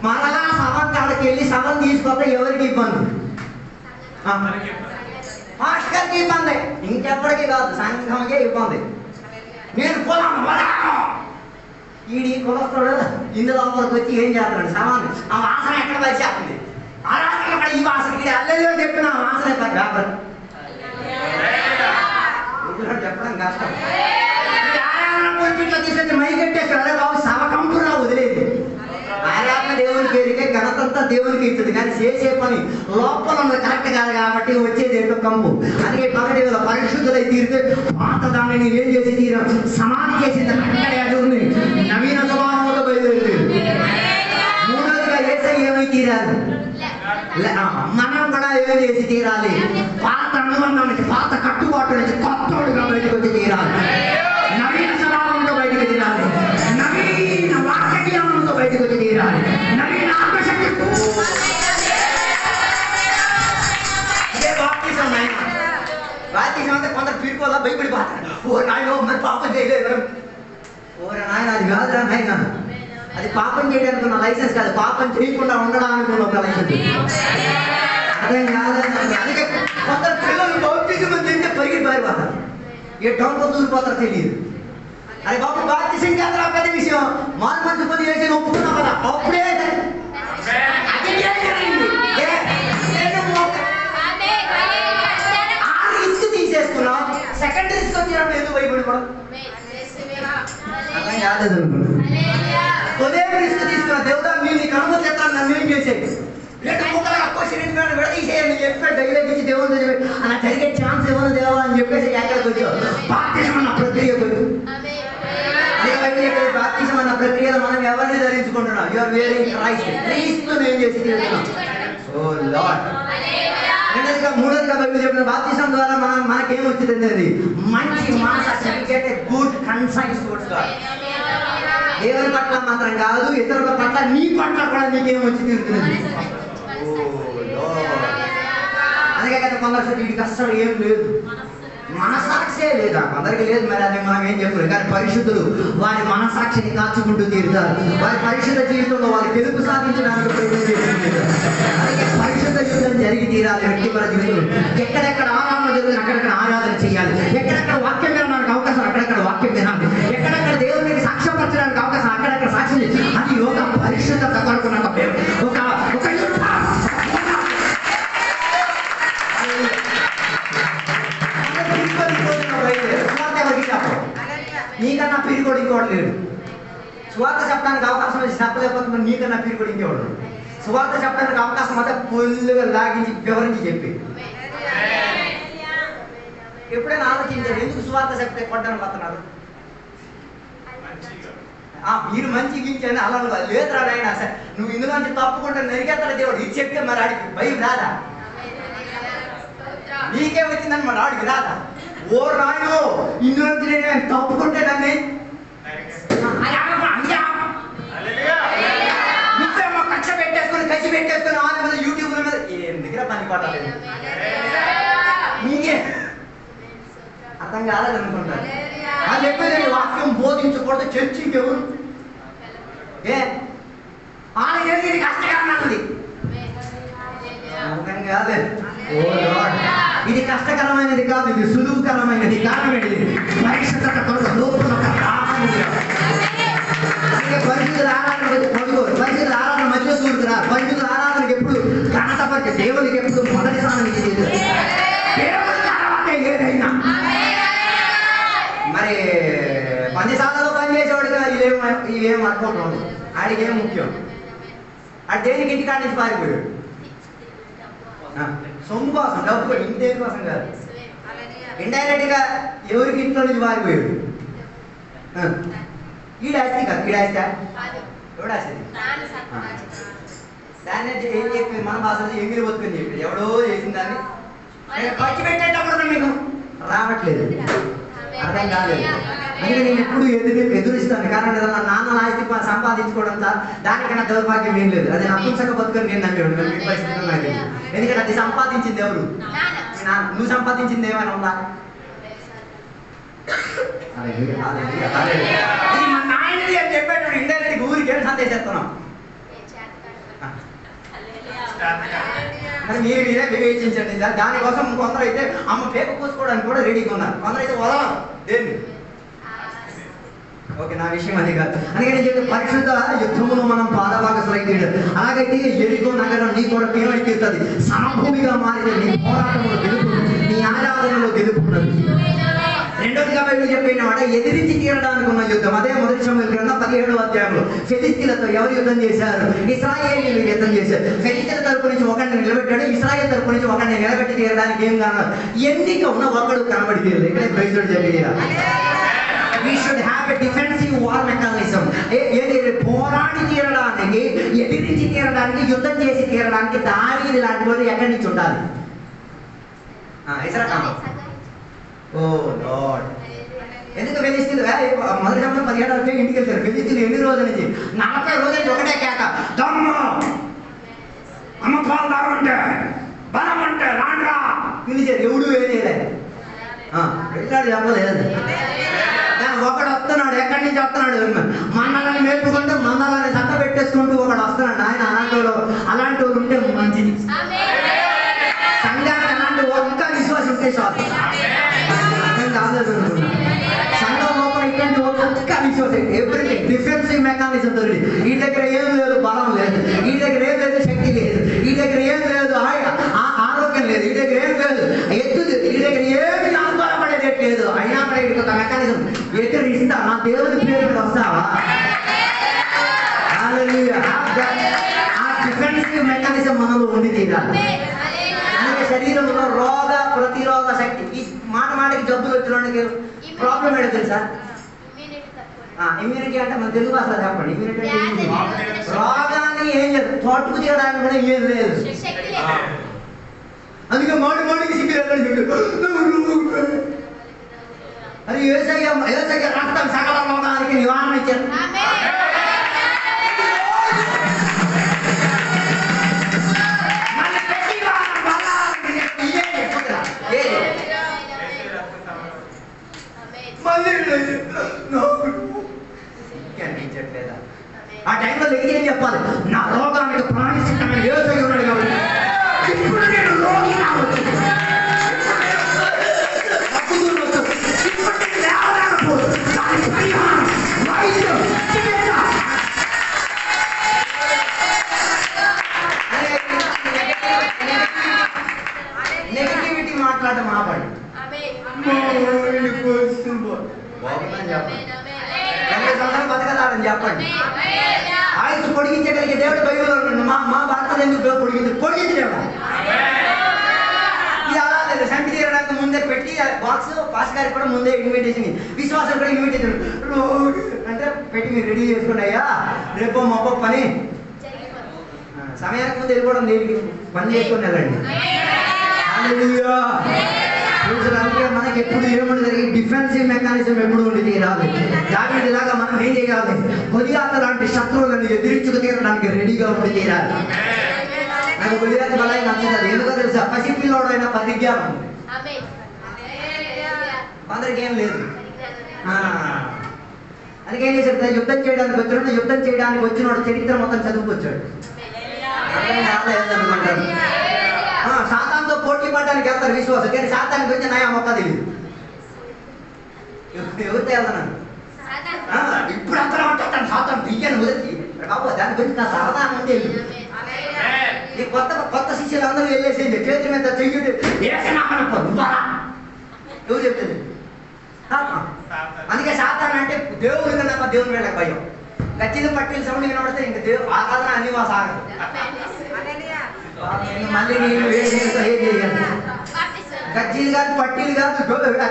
మరలా శవం కాడికి వెళ్ళి శవం తీసుకొస్తే ఎవరికి ఇబ్బంది, మాస్టర్కి ఇబ్బంది, ఇంకెప్పటికీ కాదు సంఘంకే ఇబ్బంది. నేను కులం ఈడి కులస్తుడు ఇందులో లోపలికి వచ్చి ఏం చేస్తున్నాడు, శవాన్ని ఆ వాసన ఎక్కడ పరిచేస్తుంది, ఆ రాత్రి ఈ వాసనకి అల్లెలో చెప్పిన ఆ వాసన వ్యాపారం చెప్పడం కష్టం. తీసుకొచ్చి మై కట్టేస్తాడు, అదే బాబు శవకంపురా వదిలేదు. ఆరాధన దేవునికి ఎరిగే, ఘనతంతా దేవునికి ఇస్తుంది, కానీ చేసే పని లోపల ఉన్నది కరెక్ట్ కాదు కాబట్టి వచ్చేది ఏంటో కంపు. అందుకే పగటి పరిశుద్ధులై తీరితే పాత దాన్ని నేనేం చేసి తీరా సమాధి చేసింది అక్కడే అది ఉంది, నవీన స్వభావంలో బయలుదేరి. మూడోదిగా యేసయ్య ఏమై తీరాలి, మనం కూడా ఏం చేసి తీరాలి, పాత అనుబంధం నుంచి పాత కట్టుబాటు నుంచి కొత్తోడుగా బయటకు వచ్చి తీరాలి, నవీన స్వభావంతో బయటకు తీరాలి, నవీన వాక్య జ్ఞానంతో బయటకు వచ్చి తీరాలి, నవీన ఆత్మశక్తి. ఇదే బాప్తిజం. బాప్తిజం అంటే కొందరు పీడుకోవాలా భయపడిపోతారు, ఓ నాయన మరి పాపం చేయలేదు, ఓ నాయన అది కాదురా నాయన, అది పాపం చేయడానికి ఉన్న లైసెన్స్ కాదు, పాపం చేయకుండా ఉండడానికి ఉన్న ఒక లైసెన్స్. అర్థం కాదని అందుకే కొందరు పిల్లలు బాప్తిజం తింటే పరిగెత్తి పారిపోతారు, ఏ డొంక దూరిపోతారో తెలియదు. అది బాబు బాప్తిజం చేస్తారా పెద్ద విషయం, మారు మంచి పని చేసి ఒప్పుకున్నా కదా అప్పుడే రిస్క్ తీసేసుకున్నాం, సెకండ్ రిస్క్ వచ్చినప్పుడు ఎందుకు భయపడిపోవడం. అర్థం కాలేదు అనుకున్నా. ఉదయం రిస్క్ తీసుకున్నా, దేవుడా మీరు నీకు అనుమతి చేస్తాను, నన్ను ఏం చేసేది విడదీసేయండి చెప్పాడు, డైలాగ్ దేవుడు అలా జరిగే ఛాన్స్ ఏమన్నా దేవా అని చెప్పేసి ఎక్కడికి వచ్చావు. బాప్తిజం అన్న ప్రక్రియకు బాప్తిజం అన్న ప్రక్రియలో మనం ఎవరిని ధరించుకుంటున్నాం, యువర్ వేరింగ్ క్రైస్ట్, క్రీస్తుని ఏం చేసి తీరుతున్నాం. ఓ లార్డ్. రెండోదిగా మూడోదిగా బైబిల్ చెప్పిన బాప్తిజం ద్వారా మనకేం వచ్చింది అనేది మంచి మనసు, గుడ్ కన్సైన్స్ టువర్డ్స్ గాడ్. దేవుని పట్ల మాత్రం కాదు, ఇతరుల పట్ల నీ పట్ల కూడా నీకేం వచ్చి తీరుతున్నది. అందుకే కదా కొందరు వీడికి అస్సలు ఏం లేదు, మనసాక్షే లేదా కొందరికి లేదు, మరి అది మనం ఏం చెప్పలేదు. కానీ పరిశుద్ధులు వారి మనసాక్షిని కాచుకుంటూ తీరుతారు, వారి పరిశుద్ధ జీవితంలో వారి గెలుపు సాధించడానికి ప్రయత్నం చేస్తుంది. అందుకే పరిశుద్ధ జీవితం జరిగి తీరాలి. వ్యక్తిపర జీవితంలో ఎక్కడెక్కడ ఆరాధన జరుగుతుంది అక్కడెక్కడ ఆరాధన చేయాలి, ఎక్కడెక్కడ వాక్యం వినడానికి అవకాశం పరిశుద్ధత కొరకు నాకు ఒక నీకన్నా పీరుకోడు ఇంకోటి లేదు. సువార్త చెప్పడానికి అవకాశం వచ్చి చెప్పలేకపోతున్నా నీకన్నా పీరుకోడు ఇంకోడు. సువార్త చెప్పడానికి అవకాశం అయితే పొల్లుగా లాగించి వివరించి చెప్పి ఎప్పుడైనా ఆలోచించారు ఎందుకు సువార్త చెప్తే కొట్టడానికి వస్తున్నారు? మీరు మంచి గించని అలా లేదురా ఆయన సరే నువ్వు ఇందులోంచి తప్పుకుంటే నరికేస్తాడు దేవుడు. ఇది చెప్తే మరి ఆడికి భయం రాదా? నీకే వచ్చిందని మరి ఆడికి రాదా? ఓ రాయో ఇందులోంచి నేను తప్పుకుంటే నన్ను నువ్వేమో కక్ష పెట్టేసుకొని కసి పెట్టేసుకొని వాళ్ళ మీద యూట్యూబ్ల మీద ఏం దగ్గర పని పట్టలేదు. నీకే అర్థం కాలేదు అనుకుంటాను. అది చెప్పేది వాక్యం బోధించకూడదు చర్చికి ఎవరు ఏ ఆడ ఇది కష్టకరమైనది అర్థం కాలేదు. ఇది కష్టకరమైనది కాదు, ఇది సులువుకరమైనది. కారణం ఏంటి? పరిశుద్ధత కొరకు పరిశుద్ధుల ఆరాధన పరిశుద్ధుల ఆరాధన మధ్య చూడుతురా. పరిశుద్ధుల ఆరాధనకి ఎప్పుడు ఘనతపరిచే దేవునికి ఎప్పుడు మొదటి స్థానం ఇచ్చేది దేవుడి తర్వాత ఏదైనా. మరి 10 సార్లు పనిచేసేవాడుగా ఇవేం అనుకోవడం ఆడికి ఏం ముఖ్యం? అది దేనికి ఇంటికాడ నుంచి పారిపోయాడు? సొమ్ము కోసం, డబ్బు ఇంటి కోసం కాదు. ఇండైరెక్ట్ గా ఎవరికి ఇంట్లో నుంచి పారిపోయాడు? ఈడాస్తి కాదు. ఈడాస్తా ఎవడాస్తి దాన్ని ఏం చెప్పి మన భాషలో ఎంగిలి బతుకుని చెప్పి ఎవడో చేసిన దాన్ని ఖర్చు పెట్టేటప్పుడు మీకు రావట్లేదు, అర్థం కాలేదు. అందుకే నేను ఎప్పుడు ఎదురిస్తాను. కారణం ఏదన్నా నాన్న ఆస్తి సంపాదించుకోవడం సార్ దానికన్నా దౌర్భాగ్యం ఏం లేదు. అది నపుంసక బతుకొని నేను నమ్మేవాడు మీ పరిస్థితులు నాకు. ఎందుకంటే అది సంపాదించింది ఎవరు? నువ్వు సంపాదించింది ఏమైనా ఉందా? ఇది మా నాయనది అని చెప్పేటప్పుడు ఇండైరెక్ట్ ఊరికి వెళ్ళి సందేశిస్తున్నాం. మరి మీరే వివేచించండి. దానికోసం కొందరు అయితే అమ్మ పేప పూసుకోవడానికి కూడా రెడీగా ఉన్నారు. కొందరు అయితే వదలరు దేన్ని. ఓకే, నా విషయం అది కాదు. అందుకని చెప్పి పరిశుద్ధ యుద్ధమును మనం పాదభాగస్తులైతే అలాగైతే ఎరికో నగరం నీ కొరకు ఏమై తీరుతుంది? సమభూమిగా మారితే నీ పోరాటంలో గెలుపు, నీ ఆరాధనలో గెలుపున్నది. రెండోదిగా బైబిల్ చెప్పినమాట ఎదిరించి తీరడానికి ఉన్న యుద్ధం. అదే మొదటి సమూయేలు గ్రంథం 17వ అధ్యాయంలో ఫిలిష్తీయులతో ఎవరు యుద్ధం చేశారు? ఇశ్రాయేలీయులు యుద్ధం చేశారు. ఫిలిష్తీయుల తరపు నుంచి ఒకరిని నిలబెట్టాడు, ఇశ్రాయేల్ తరపు నుంచి ఒకరిని నిలబెట్టి తీరడానికి ఏం కారణం? ఎన్నిక ఉన్న ఒకడు కనబడి తీరదు. ఇక్కడే ప్రైజ్ చెప్పిరా. We should have a defensive war mechanism. పోరాడి తీరడానికి, ఎదిరించి తీరడానికి, యుద్ధం చేసి తీరడానికి దావీదు లాంటి వాడు ఎక్కడి నుంచి ఉండాలి? ఓ లార్డ్, ఎందుకు ఫిలిష్తీయులు మొదటి సమయం 17వ అధ్యాయం ఇంటికి వెళ్తారు. ఫిలిష్తీయులు ఎన్ని రోజుల నుంచి? 40 రోజుల నుంచి ఒకటే కేక, దమ్ము అమ్మ పాలు తాగంటే బలం అంటే రాండ్రా పిలిచారు. ఎవడు వేయలేదు, వెళ్ళాడు చెప్పలేదు. ఒకడు వస్తున్నాడు, ఎక్కడి నుంచి వస్తున్నాడు? మండలాన్ని మేపుకుంటూ మండలాన్ని చక్క పెట్టేసుకుంటూ ఒకడు వస్తున్నాడు. ఆయన అలాంటి వాళ్ళు ఉంటే మంచిది. సంఘానికి అలాంటి ఒక్క విశ్వాసం ఉంటే చాలు. అర్థం కాలేదు అనుకున్నా. సంఘం లోపల ఇట్లాంటి ఒక్క విశ్వాసం, ఎవ్రీథింగ్ డిఫెన్సివ్ మెకానిజం దొరికి. ఈ దగ్గర ఏం లేదు, బలం లేదు. ఈ దగ్గర ఏం లేదు, శక్తి లేదు. ఈ దగ్గర ఏం లేదు, ఆరోగ్యం లేదు. ఈ దగ్గర ఏం లేదు, ఎత్తు లేదు. ఈ దగ్గర ఏమి ఆందోళనపడేది లేదు. అయినా కూడా ఇది ఒక మెకానిజం. ఎదురిస్తా, నా దేవుని పేరు మీద వస్తావా? ఆ డిఫెన్సివ్ మెకానిజం మనలో ఉండి తీరాలి. అందుకే శరీరంలో రోగ ప్రతిరోధ శక్తి. ఈ మాటికి జబ్బులు వచ్చినోడికి ప్రాబ్లం ఏంటో తెలుసా? ఇమ్యూనిటీ అంటే మన తెలుగు భాషలో చెప్పండి. ఇమ్యూనిటీ అంటే రోగాన్ని ఏం లేదు, తోటకు తీయడానికి కూడా ఏం లేదు. అందుకే మాటికి సిగ్గు. అది యేసయ్య రక్తం సకల రోగానికి నివారణ ఇచ్చారు. అనిపించట్లేదా? ఆ టైంలో దగ్గర ఏం చెప్పాలి? నా రోగానికి ప్రాణిష్టమైన యేసయ్య ఉన్నాడు కాబట్టి ఇప్పుడు నేను రోగి కావచ్చు. వైద్యం అని చెప్పండి. 80 సంవత్సరాలు బతకదారని చెప్పండి. ఆయుష్ పొడిగించగలిగే దేవుడు బైబిల్లో ఉన్నాడు. మా భర్తలు ఎందుకు పొడిగించి దేవుడు. ఇది అలా లేదు. సంటి తీరడానికి ముందే పెట్టి బాక్స్ పాస్ గారికి కూడా ముందే ఇన్విటేషన్, విశ్వాసం కూడా ఇన్విటేషన్ అంటే పెట్టి మీరు రెడీ చేసుకోండి అయ్యా, రేపో మాపో పని సమయానికి ముందు వెళ్ళిపోవడం దేనికి, పని చేసుకొని వెళ్ళండి. అందుకే మనకి ఎప్పుడు ఏముండదు, డిఫెన్సివ్ మెకానిజం ఎప్పుడు ఉండేది రాదు. దావీదు లాగా మనం ఏం చేయాలి, గొలియాతు లాంటి శత్రువులను ఎదిరించుకు తీరడానికి రెడీగా ఉండి తీరాలి. నాకు గొలియాతు బలాయి నచ్చుతుంది. ఎందుకో తెలుసా, పసిపిల్లోడైనా పరిజ్ఞానం అందరికి ఏం లేదు. అందుకే ఏం చేశాడు, యుద్ధం చేయడానికి వచ్చాడు. యుద్ధం చేయడానికి వచ్చినవాడు చరిత్ర మొత్తం చదువుకొచ్చాడు. అనుకుంటారు సాతాన్తో పోటీ పడడానికి వెళ్తారు విశ్వాసం, కానీ సాతానికి వచ్చి నయా మొక్క తెలియదు. ఎవరితో వెళ్తున్నాను ఇప్పుడు అంతా ఉంటాను సాతాను బియ్యాన్ని వదిలి కాబట్టి దాని గురించి నా సరదా ఉంటే ఈ కొత్త శిష్యులు అందరూ వెళ్ళేసేది చేతి మీద చెయ్యుడు ఎవరు చెప్తుంది. అందుకే సాతాను అంటే దేవుడి కన్నా దేవుని వెళ్ళక భయం. గచ్చిలు పట్టిలు సౌండ్ వినబడితే ఇంక దేవుడు ఆరాధన అన్ని మా సాగదు. మళ్ళీ నేను గజ్జీలు కాదు పట్టీలు కాదు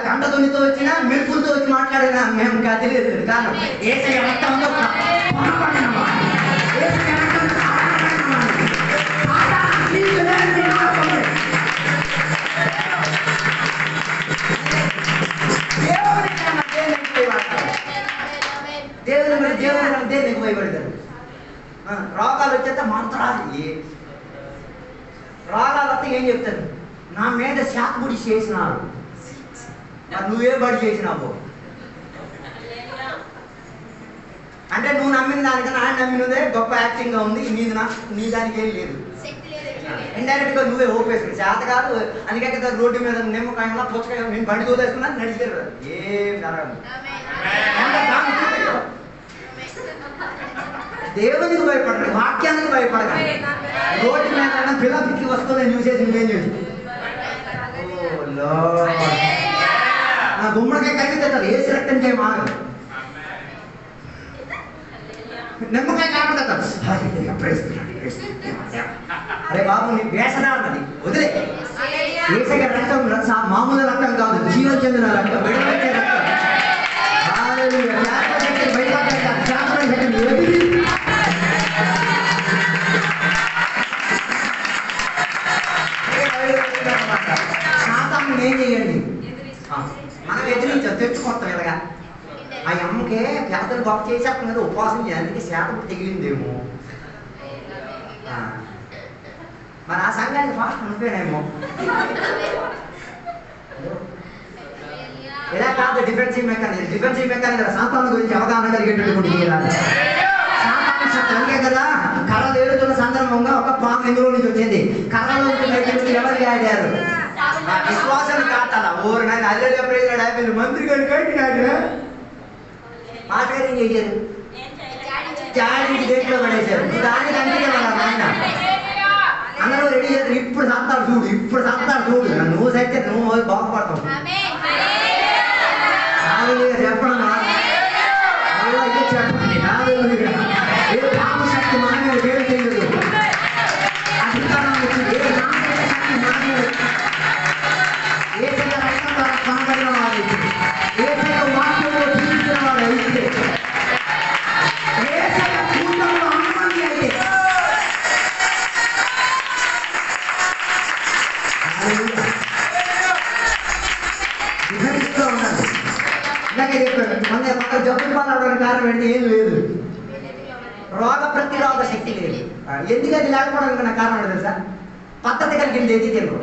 కండతోనితో వచ్చినా మెరుపులతో వచ్చి మాట్లాడినా మేము గదిలేదు. కారణం ఏసయ్య రక్తంతో దేవునికి భయపడతారు. రోగాలు వచ్చేస్తే మంత్రాలు, రోగాలు వస్తే ఏం చెప్తారు, నా మీద శాతముడి చేసినారు, నువ్వే బడి చేసినావు అంటే నువ్వు నమ్మిన దానికన్నా ఆయన నమ్మినదే గొప్ప యాక్టింగ్ గా ఉంది. నీ దానికి ఏం లేదు. ఇండైరెక్ట్ గా నువ్వే ఓపేసుకుని చేత కాదు. అందుకే కదా రోడ్డు మీద నిమ్మకాయ పుచ్చకాయ నేను బండి తోలేసుకున్నా నడిచారు ఏం జరగదు. దేవునికి భయపడరు, వాక్యానికి భయపడరు. రోడ్డు మీద పిల్ల పిక్కి వస్తుందని చూసేసి నువ్వేం చేసి గుమ్మడికాయ కలిగితే ఏసి రక్తం చేయమాగదు. నిమ్మకాయ కాకపోతే అరే బాబు నీ వేసన అన్నది వదిలే. ఏసయ్య రక్తం మామూలు రక్తం కాదు, జీవం చెందిన రక్తం, విడవచ్చే రక్తం. సాతాను ఏం చేయండి, మనం ఎదిరించాం తెచ్చుకొస్తాం ఇలాగా. ఆ అమ్మకే పేదలు గొప్ప చేసేస్తాం కదా, ఉపవాసం చేయడానికి శాతం తెగిలిందేమో. మరి ఆ సంఘానికి ఫాస్ట్ ఉంటేనేమో ఇలా కాదు. డిఫెన్సివ్ మెకానిజం సాతాను గురించి అవగాహన కలిగేటటువంటి సాతాను శక్తి. అందుకే కదా కర్రలు ఏడుతున్న సందర్భంగా ఒక పాము ఇందులో నుంచి వచ్చింది. కర్రలో ఎవరికి ఆడారు, విశ్వాసాన్ని కాటాల ఓరు నాయన అల్లెలు ప్రేరణ మంత్రి గారి కట్టినాడు. మాటగారు ఏం చేశారు, చాడించి దేంట్లో పడేశారు. దానికి అంటే ఆయన అందరూ రెడీ చేస్తారు. ఇప్పుడు సంతాడు చూడు, నువ్వు సైతే నువ్వు బాగుపడతావు. చెప్పడం చెప్పండి, ఏ పాము శక్తి మానవుడు వేరు చేయదు. అధికారం వచ్చింది ఏ నామక శక్తి మానవుడు ఏ రక్తం ద్వారా కొనబడిన వాడు ఏ వాక్యంలో జీవించిన వాడు అయితే ఏ కూటంలో అనుమతి అయితే విభజిస్తూ ఉన్నాడు. ఇలాగే చెప్పాడు మన జబ్బులు పాలవడానికి కారణం ఏంటి, ఏం లేదు, రోగ ప్రతిరోధ శక్తి లేదు. ఎందుకు అది లేకపోవడానికి నా కారణం తెలుసా, పద్ధతి కలిగింది ఏది తెలుగు.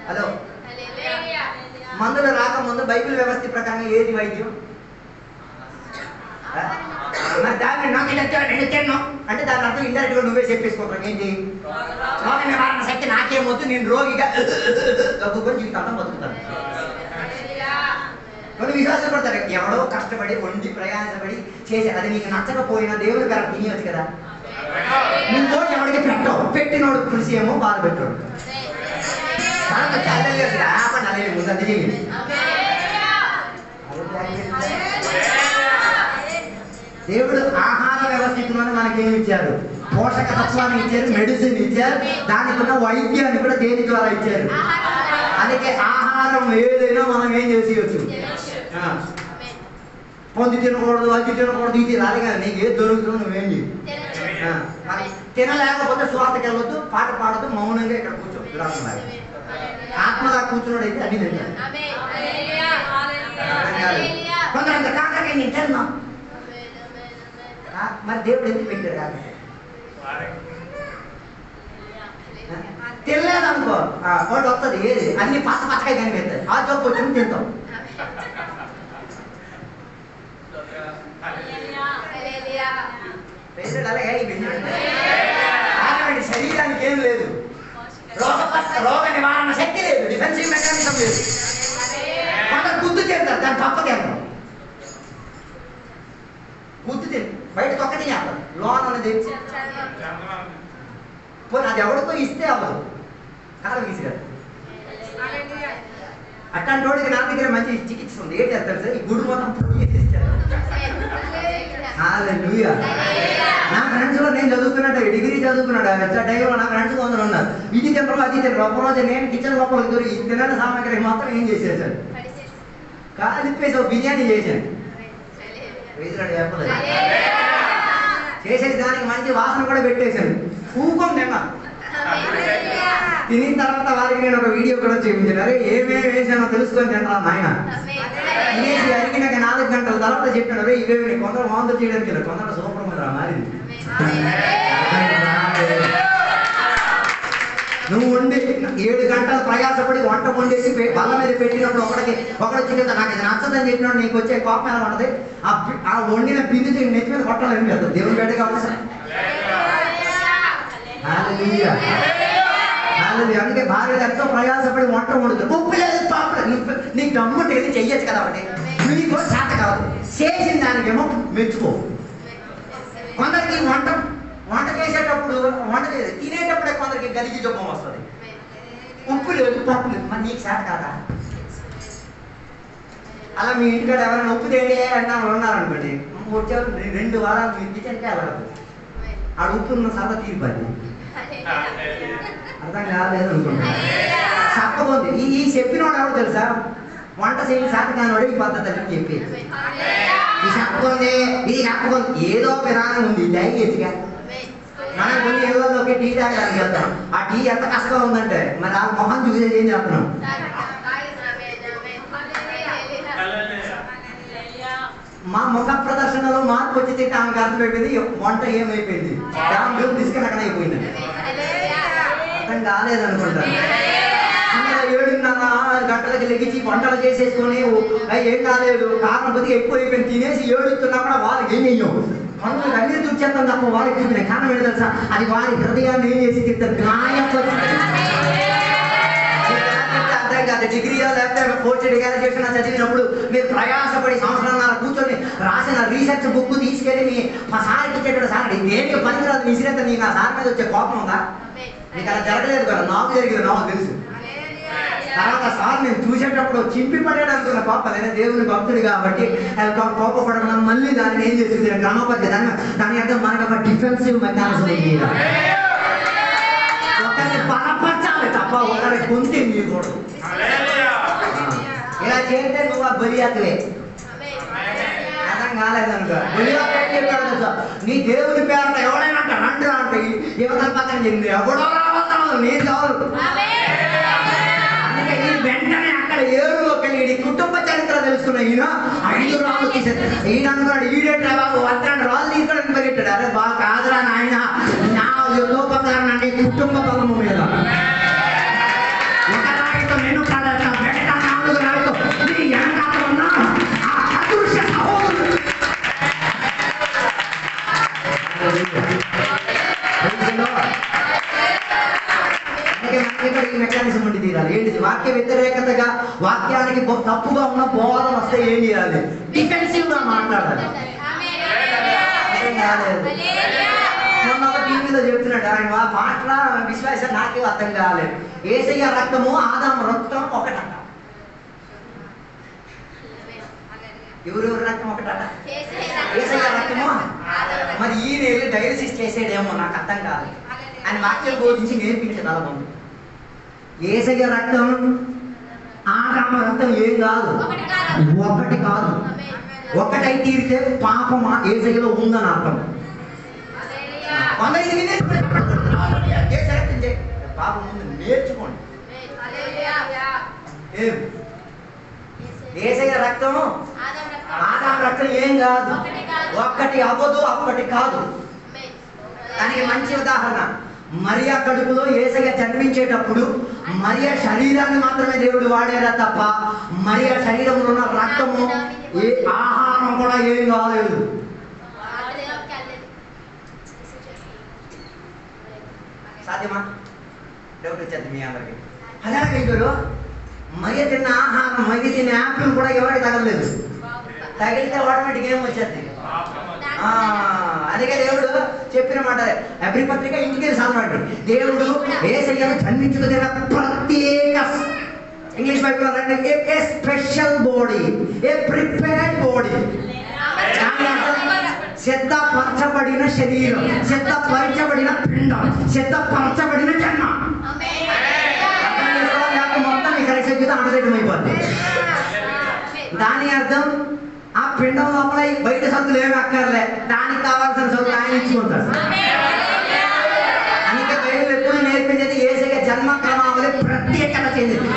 హలో, మందులు రాకముందు బైబిల్ వ్యవస్థ ప్రకారం ఏది వైద్యం, మరి దాన్ని నాకు తిన్నాను అంటే దాని అర్థం ఇండైరెక్ట్ గా నువ్వే చెప్పేసుకోవడం ఏంటి, రోగ నివారణ శక్తి నాకేమొద్దు, నేను రోగిగా దగ్గుకొని జీవితాంతం బతుకుతాను. కొన్ని విశ్వాసం పడతారు, ఎవడో కష్టపడి వండి ప్రయాసపడి చేసి అది నీకు నచ్చకపోయినా దేవుడు కరెక్ట్ తినేయచ్చు కదా. నువ్వు ఎవరికి పెట్టావు, పెట్టినోడు కృషి ఏమో బాధ పెట్టాడు. ముందు అంత చేయండి. దేవుడు ఆహార వ్యవస్థితిలోనే మనకేమి ఇచ్చారు? పోషక తత్వాన్ని ఇచ్చారు, మెడిసిన్ ఇచ్చారు, దానికి ఉన్న వైద్యాన్ని కూడా దేని ద్వారా ఇచ్చారు? అందుకే ఆహారం ఏదైనా మనం ఏం చేసేయచ్చు. పొంది తినకూడదు, అది తినకూడదు, ఇది రాదు కానీ నీకు ఏది దొరుకుతుందో నువ్వేం చేయి. మరి తినలేకపోతే స్వార్థకి వెళ్ళొద్దు, పాట పాడద్దు, మౌనంగా ఇక్కడ కూర్చో. ఆత్మగా కూర్చున్నాడు అయితే అన్ని తింటాడు. కొందరు కాకరకాయ నేను తిన్నాం. మరి దేవుడు ఎందుకు పెట్టాడు కాకరకాయ? తినలేదనుకో వాడు వస్తుంది, ఏది అన్ని పచ్చకాయ కనిపెడతాయి, ఆ చోపు వచ్చి తింటాం. శరీరానికి ఏం లేదు, రోగ నివారణ శక్తి లేదు, డిఫెన్సివ్ మెకానిజం లేదు. కొందరు గుర్తు తింటారు, దాని పప్పకేంటాం. గుర్తు తిని బయట తొక్క తినేస్తారు, లోన్ అనేది పోనీ అది ఎవరికో ఇస్తే అవ్వదు, కాలం ఈజీగా. అట్లాంటి వాడికి నా దగ్గర మంచి చికిత్స ఉంది. ఏం చేస్తారు సార్? ఈ గుడి మొత్తం చేసేస్తారు. నా ఫ్రెండ్స్ లో నేను చదువుకున్నట్టు డిగ్రీ చదువుకున్నాడు టైంలో నా ఫ్రెండ్స్ కొందరు ఉన్నారు. ఇది తినరు, అది తినరు. ఒకరోజు నేను కిచెన్ లోపల దొరికి తినని సామాగ్రి మాత్రం ఏం చేసేసాను, కలిపేసి ఒక బిర్యానీ చేశాను. చేసేసి దానికి మంచి వాసన కూడా పెట్టేశాను. పూకొని తిన్నా. తినిన తర్వాత వారికి నేను ఒక వీడియో కూడా చూపించాను. అరే ఏమేమి వేసానో తెలుసుకొని తింటాను నాయన. తినేసి అరిగినాక 4 గంటల తర్వాత చెప్పాను, అరే ఇవేమి కొందరు వాంతులు చేయడానికి లేదు, కొందరు సూపర్ మీద మారింది. నువ్వు వండి 7 గంటలు ప్రయాసపడి వంట వండేసి బల్ల మీద పెట్టినప్పుడు ఒకడు వచ్చి కదా నాకు ఇది నచ్చదని చెప్పినప్పుడు నీకు వచ్చే కోపం ఎలా ఉంటుంది? ఆ వండిన పిండితో నెత్తి మీద కొట్టాలని కదా దేవుని బయట కావాలి. అందుకే భార్య ఎంతో ప్రయాసపడి వంట వండుతుంది. ఉప్పు లేదు, పాప నీకు దమ్ముంటే ఏది చెయ్యొచ్చు కదా. ఒకటి నీకు కూడా చేత కాదు, చేసిన దానికేమో మెచ్చుకో. కొందరికి వంట చేసేటప్పుడు వంట లేదు, తినేటప్పుడే కొందరికి గలిగి జబ్బం వస్తుంది. ఉప్పు లేదు, పప్పు లేదు, మరి నీకు చేత కాదా? అలా మీ ఇంటికాడ ఎవరైనా ఉప్పు తేడి అన్నా ఉన్నారనుకోండి, వచ్చే 2 వారాలు మీ కిచెన్కే వెళ్ళదు. ఆ ఉప్పు ఉన్న సరదా తీరిపోయింది. అర్థం కాలేదు అనుకుంటా. చెప్పబోద్ది ఈ చెప్పినోడు ఎవరు తెలుసా? వంట చేయని శాత కానివాడు ఈ పద్ధతి అని చెప్పి ఈ చెప్పబోంది, ఇది చెప్పబోంది. ఏదో విధానం ఉంది దయచేసిగా. మనం కొన్ని ఇళ్లలోకి టీ తాగడానికి వెళ్తాం. ఆ టీ ఎంత కష్టంగా ఉందంటే మరి ఆ మొహం చూసేది ఏం చేస్తున్నాం? మా ముఖ ప్రదర్శనలో మార్పు వచ్చి తింటే ఆమెకు అర్థమైపోయింది వంట ఏమైపోయింది, తీసుకుని అక్కడ అయిపోయింది. అర్థం కాలేదనుకుంటా. 7:30 గంటలకి లెగిచి వంటలు చేసేసుకొని ఏం కాలేదు, కారణం కొద్దిగా ఎక్కువ అయిపోయింది, తినేసి 7 కూడా వాళ్ళకి ఏం చెయ్యం, మనకి అన్ని చూచేస్తాం తప్ప వాళ్ళకి చూపిన కారణం ఏంటి తెలుసా? అది వారి హృదయాన్ని ఏం చేసి తింటారు, గాయపరిచి. అర్థం కాదు. డిగ్రీయో లేకపోతే పోస్ట్ గ్రాడ్యుయేషన్ చదివినప్పుడు మీరు ప్రయాసపడి సంవత్సరాల కూర్చొని రాసిన రీసెర్చ్ బుక్ తీసుకెళ్ళి మీ మా సార్కి ఇచ్చేటప్పుడు సార్ దేనికి పనికిరాదు విసిరేత నీకు ఆ సార్ మీద వచ్చే కోపం ఉందా? నీకు అలా జరగలేదు కదా, నాకు జరిగింది, నాకు తెలుసు. తర్వాత సార్ నేను చూసేటప్పుడు చింపి పడేయడానికి ఉన్న కోపం లేదా దేవుని భక్తుడు కాబట్టి కోపపడకుండా మళ్ళీ దాన్ని ఏం చేస్తుంది క్రమపద్ధతి దాని అంటే మనకు ఒక డిఫెన్సివ్ మెకానిజం ఉంది. ఒకరిని బలపరచాలి తప్ప ఒకరి గొంతు తీయకూడదు. ఇలా చేస్తే నువ్వు ఆ బలియాతలే. అర్థం కాలేదనుకో బలియాత ఏం చెప్పాడు తెలుసా? నీ దేవుని పేరున ఎవడైనా అంట రండి అంటే యువతల పక్కన చెంది ఎవడో రావద్దాం నేను కావాలి. అందుకే ఈ వెంటనే అక్కడ 7లోకి వెళ్ళి కుటుంబ చరిత్ర తెలుసుకున్న ఈయన 5 రాళ్ళు తీసేది. ఈయన అనుకున్నాడు ఈడేట్రా బాబు 12 రాళ్ళు తీసుకోవడానికి పరిగెట్టాడు. అరే బాగా కాదురా నాయన, నా లోపకారణ అంటే కుటుంబ బలము మీద ఒక రాయితో నేను కాదట వెంట 4 రాయితో నీ వెనకాల ఉన్న ఆ అదృశ్య సహోదరుడు. ఈ మెకానిజం ఉండి తీరాలి. ఏంటిది? వాక్య వ్యతిరేకతగా వాక్యానికి తప్పుగా ఉన్న బోధన వస్తే ఏం చేయాలి? డిఫెన్సివ్ గా మాట్లాడాలి. మొన్న ఒక టీవీ మీద చెప్తున్నాడు ఆయన మాటల విశ్వాసం నాకే అర్థం కాలేదు. యేసయ్య రక్తము ఆదాము రక్తం ఒకటంట. ఎవరెవరి రక్తం ఒకటట? యేసయ్య రక్తము. మరి ఈయన వెళ్ళి డయాలసిస్ చేసేదేమో నాకు అర్థం కాదు అని వాక్యం బోధించి నేర్పించదు అలా ముందు. యేసయ్య రక్తం ఆదాము రక్తం ఏం కాదు, ఒకటి కాదు. ఒకటై తీరితే పాపమా యేసయ్యలో ఉందని అర్థం. పాపం ముందు నేర్చుకోండి. యేసయ్య రక్తం ఆదాము రక్తం ఏం కాదు, ఒక్కటి అవ్వదు, అప్పటి కాదు. దానికి మంచి ఉదాహరణ, మరియా కడుపులో యేసయ్య జన్మించేటప్పుడు మరియా శరీరాన్ని మాత్రమే దేవుడు వాడారా తప్ప మరియా శరీరంలో ఉన్న రక్తము ఏ ఆహారం కూడా ఏం కాలేదు. సాధ్యమా? డౌట్ వచ్చేది మీ అందరికి. అలాగే ఇప్పుడు మరియ తిన్న ఆహారం, మరియ తిన్న యాపిల్ కూడా ఎవరికి తగలలేదు. తగిలితే ఆటోమేటిక్ ఏం వచ్చేది? అందుకే దేవుడు చెప్పిన మాట ఎబ్రి పత్రిక ఇంటికి చదవండి. దేవుడు యేసయ్యను జన్మించుకున్న ప్రత్యేక, ఇంగ్లీష్ బైబిల్లో రండి, ఏ స్పెషల్ బాడీ, ఏ ప్రిపేర్డ్ బాడీ. సిద్ధపరచబడిన శరీరం, సిద్ధపరచబడిన పిండం, సిద్ధపరచబడిన జన్మ. మొత్తం ఇక్కడ అంటదిమైపోద్ది. దాని అర్థం ఆ పిండం లోపల బయట సత్తులు ఏమి అక్కర్లే, దానికి కావాల్సిన సత్తులు ఆయన ఇచ్చుకుంటాడు. అందుకే బయలు ఎప్పుడు నేర్పించేది యేసయ్య జన్మ క్రమావళి ప్రత్యేకత చెందింది.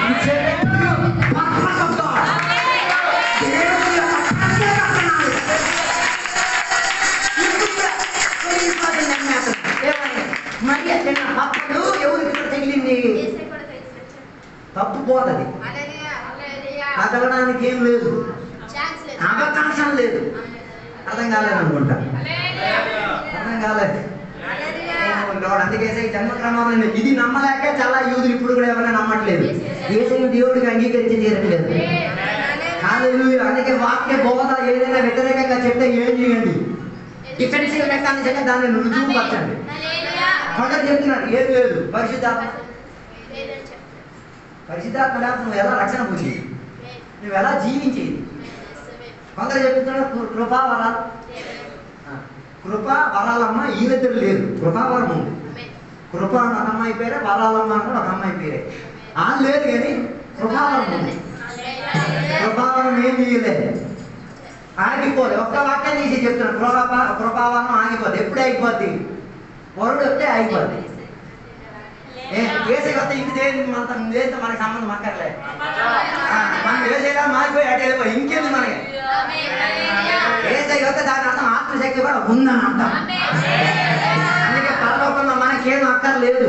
మరి అప్పుడు ఎవరికి తగిలింది? తప్పు పోతుంది, కదలడానికి ఏం లేదు, అవకాశం లేదు. అర్థం కాలేదు అనుకుంటా, అర్థం కాలేదు. అందుకే జన్మక్రమం ఇది నమ్మలేక చాలా యూదులు ఇప్పుడు కూడా ఎవరైనా నమ్మట్లేదు, యేసయ్యను దేవుడికి అంగీకరించి తీరట్లేదు. హల్లెలూయా. అందుకే వాక్య బోధ ఏదైనా వ్యతిరేకంగా చెప్తే ఏం చేయండి? డిఫెన్సివ్ మెకానిజంగా దాన్ని రుజువుపరచండి. కొందరు చెప్తున్నారు ఏం లేదు, పరిశుద్ధాత్మ నువ్వు ఎలా రక్షణ పొంది, నువ్వు ఎలా జీవించేది. కొందరు చెప్తున్నారు కృపా వరాలు. కృపా వరాలమ్మ ఈ దగ్గర లేదు, కృపావరం ఉంది. కృప ఒక అమ్మాయి పేరే, వరాలమ్మ అంటే ఒక అమ్మాయి పేరే. వాళ్ళు లేదు కానీ కృపావరం ఉంది. కృపావరం ఏం చేయలేదు, ఆగిపోదు. ఒక్క వాక్యం తీసి చెప్తున్నాను, కృపావరం ఆగిపోద్ది. ఎప్పుడే అయిపోద్ది? వరుడు వస్తే అయిపోద్ది. యేసయ్య వస్తే ఇంక దేనితో మనకి సంబంధం అక్కర్లే. మనం యేసయ్యగా మారిపోయి అటు వెళ్ళిపోయి ఇంకేంది మనకి. యేసయ్య వస్తే దాని అర్థం ఆత్మశక్తి కూడా ఉందని అర్థం. అందుకే పరలోకంలో మనకేం అక్కర్లేదు.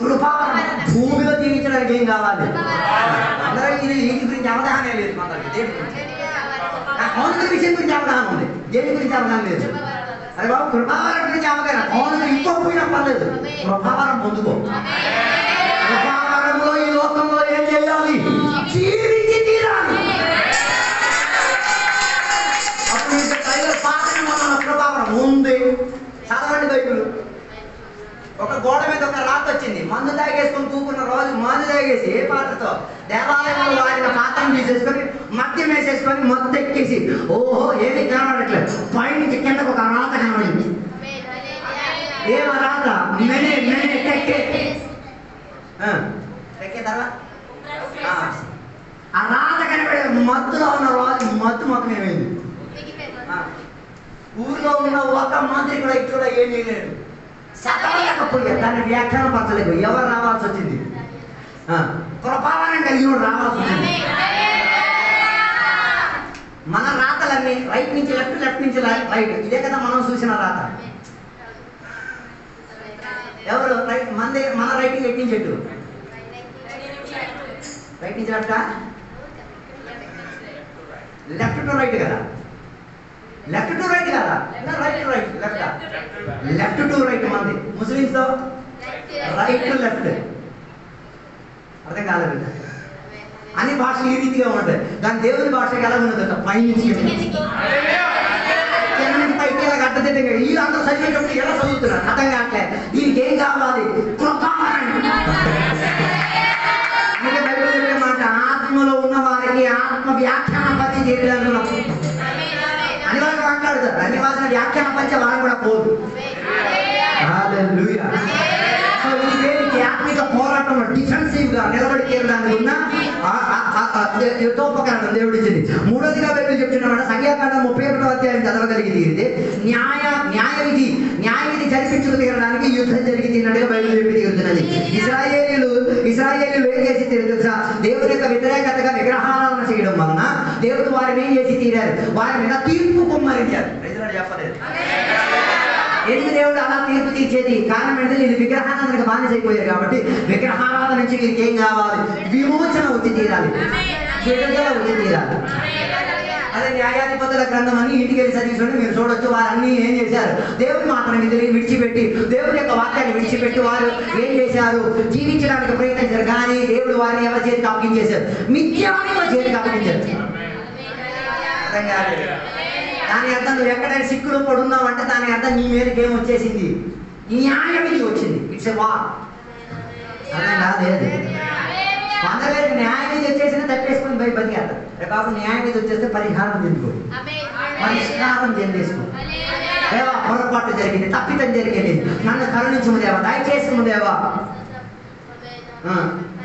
కృపావరం భూమిలో జీవించడానికి ఏం కావాలి? అందరికీ వీటి గురించి అవగాహన లేదు. కొందరికి దేని గురించి, పౌరుల విషయం గురించి అవగాహన ఉంది, దేని గురించి అవగాహన లేదు. అరే బాబు, కృపావరం గురించి అవగాహన, పౌరులు ఇంకో పోయినా పర్లేదు, కృపావరం పొందుకో. కృపావరంలో ఈ లోకంలో ఏం చేయాలి? జీవించి తీరాలి. అప్పుడు కృపావరం ఉంది. చదవండి బైబిల్. ఒక గోడ మీద ఒక రాత వచ్చింది, మందు తాగేసుకొని కూకున్న రోజు మందు తాగేసి ఏ పాత్రతో దేవాలయంలో వాడిన పాత్రను తీసేసుకొని మద్యం వేసేసుకొని మొత్తం ఎక్కేసి ఓహో ఏమి కనబడట్లేదు, పైనుంచి కిందకు ఒక రాత కనబడింది. ఏమ రాత? మెనే మెనే టెక్కే. టెక్కే తర్వాత ఆ రాత కనబడే మత్తులో ఉన్న రోజు మత్తు మొత్తం ఏమైంది? ఊరిలో ఉన్న ఒక మంత్రి కూడా ఇక్కడ ఏం చేయలేడు, చదవలేకపోయా, దాన్ని వ్యాఖ్యానం పరచలేదు. ఎవరు రావాల్సి వచ్చింది? కృపావరం కలిగి రావాల్సి వచ్చింది. మన రాతలన్నీ రైట్ నుంచి లెఫ్ట్, లెఫ్ట్ నుంచి రైట్, ఇదే కదా మనం చూసిన రాత. ఎవరు రైట్? మన రైటింగ్ ఎట్ నుంచి ఎటు? రైట్ నుంచి లెఫ్టా? లెఫ్ట్ టు రైట్ కదా, లెఫ్ట్ టు రైట్ కదా, రైట్ టు రైట్, లెఫ్టా? Left to right. మంది ముస్లిమ్స్ రైట్ టు లెఫ్ట్. అర్థం కాలేదు. అన్ని భాషలు ఈ రీతిగా ఉంటాయి, కానీ దేవుని భాషకి ఎలా ఉండదు? పైనుంచి పైకి ఇలా గడ్డదిట్టంగా వీళ్ళందరూ చదివేటప్పుడు ఎలా చదువుతున్నారు అర్థం కావట్లేదు. దీనికి ఏం కావాలి? కృపావరం. అంటే బైబిల్ చెప్పే మాట, ఆత్మలో ఉన్న వారికి ఆత్మ ఆత్మ వ్యాఖ్యానం పరిచి తీరలేదు. అని వాళ్ళు మాట్లాడతారు, అన్ని వాసన వ్యాఖ్యానం పరిచే వాళ్ళని కూడా పోదు. హల్లెలూయా. సో ఇది ఆత్మిక పోరాటంలో డిఫెన్సివ్ గా నిలబడి తీరడానికి ఉన్న యుద్ధోపకరణం దేవుడు ఇచ్చింది. మూడోదిగా బైబిల్ చెప్తున్నామంటే సంఖ్యాకాండం 31వ అధ్యాయం చదవగలిగి తీరితే న్యాయ విధి జరిపించుకు తీరడానికి యుద్ధం జరిగి తీరినట్టుగా బైబిల్ చెప్పి తీరుతున్నది. ఇశ్రాయేలీలు ఏం చేసి తెలుసా? దేవుని యొక్క వ్యతిరేకతగా విగ్రహారాధన చేయడం వలన దేవుడు వారిని ఏం చేసి తీరారు? వారి మీద తీర్పు కుమ్మరించారు. చెప్పలేదు ఎందుకు దేవుడు అలా తీర్పు తీర్చేది? కారణం ఏంటంటే వీళ్ళు విగ్రహారాధనకు బానిసైపోయారు కాబట్టి విగ్రహారాధన నుంచి వీరికి ఏం కావాలి? విమోచన వచ్చి తీరాలి, విడుదల వచ్చి తీరాలి. అదే న్యాయాధిపతుల గ్రంథం అని ఇంటికి వెళ్ళి చదివించండి, మీరు చూడొచ్చు. వారన్నీ ఏం చేశారు? దేవుని మాటని విడిచిపెట్టి, దేవుని యొక్క వాక్యాన్ని విడిచిపెట్టి వారు ఏం చేశారు? జీవించడానికి ప్రయత్నించారు. కానీ దేవుడు వారిని ఎవరి చేతికి అప్పగించేశారు? మిథ్యాన్ని చేతికి అప్పగించారు. అర్థం కాలేదు. దాని అర్థం నువ్వు ఎక్కడైనా సిక్కులో పడున్నావు అంటే దాని అర్థం నీ మీదకి ఏం వచ్చేసింది? న్యాయం ఇది వచ్చింది. It's a war. అర్థం కాలేదు. కొందరికి న్యాయం ఇది వచ్చేసిన తప్పేసుకుని బతికేస్తారు. రేపు బాబు న్యాయం ఇది వచ్చేస్తే పరిహారం చెందుకో, పరిష్కారం చెందేసుకో. దేవా పొరపాటు జరిగింది, తప్పితం జరిగింది, నన్ను కరుణించము దేవా, దయచేసి దేవా.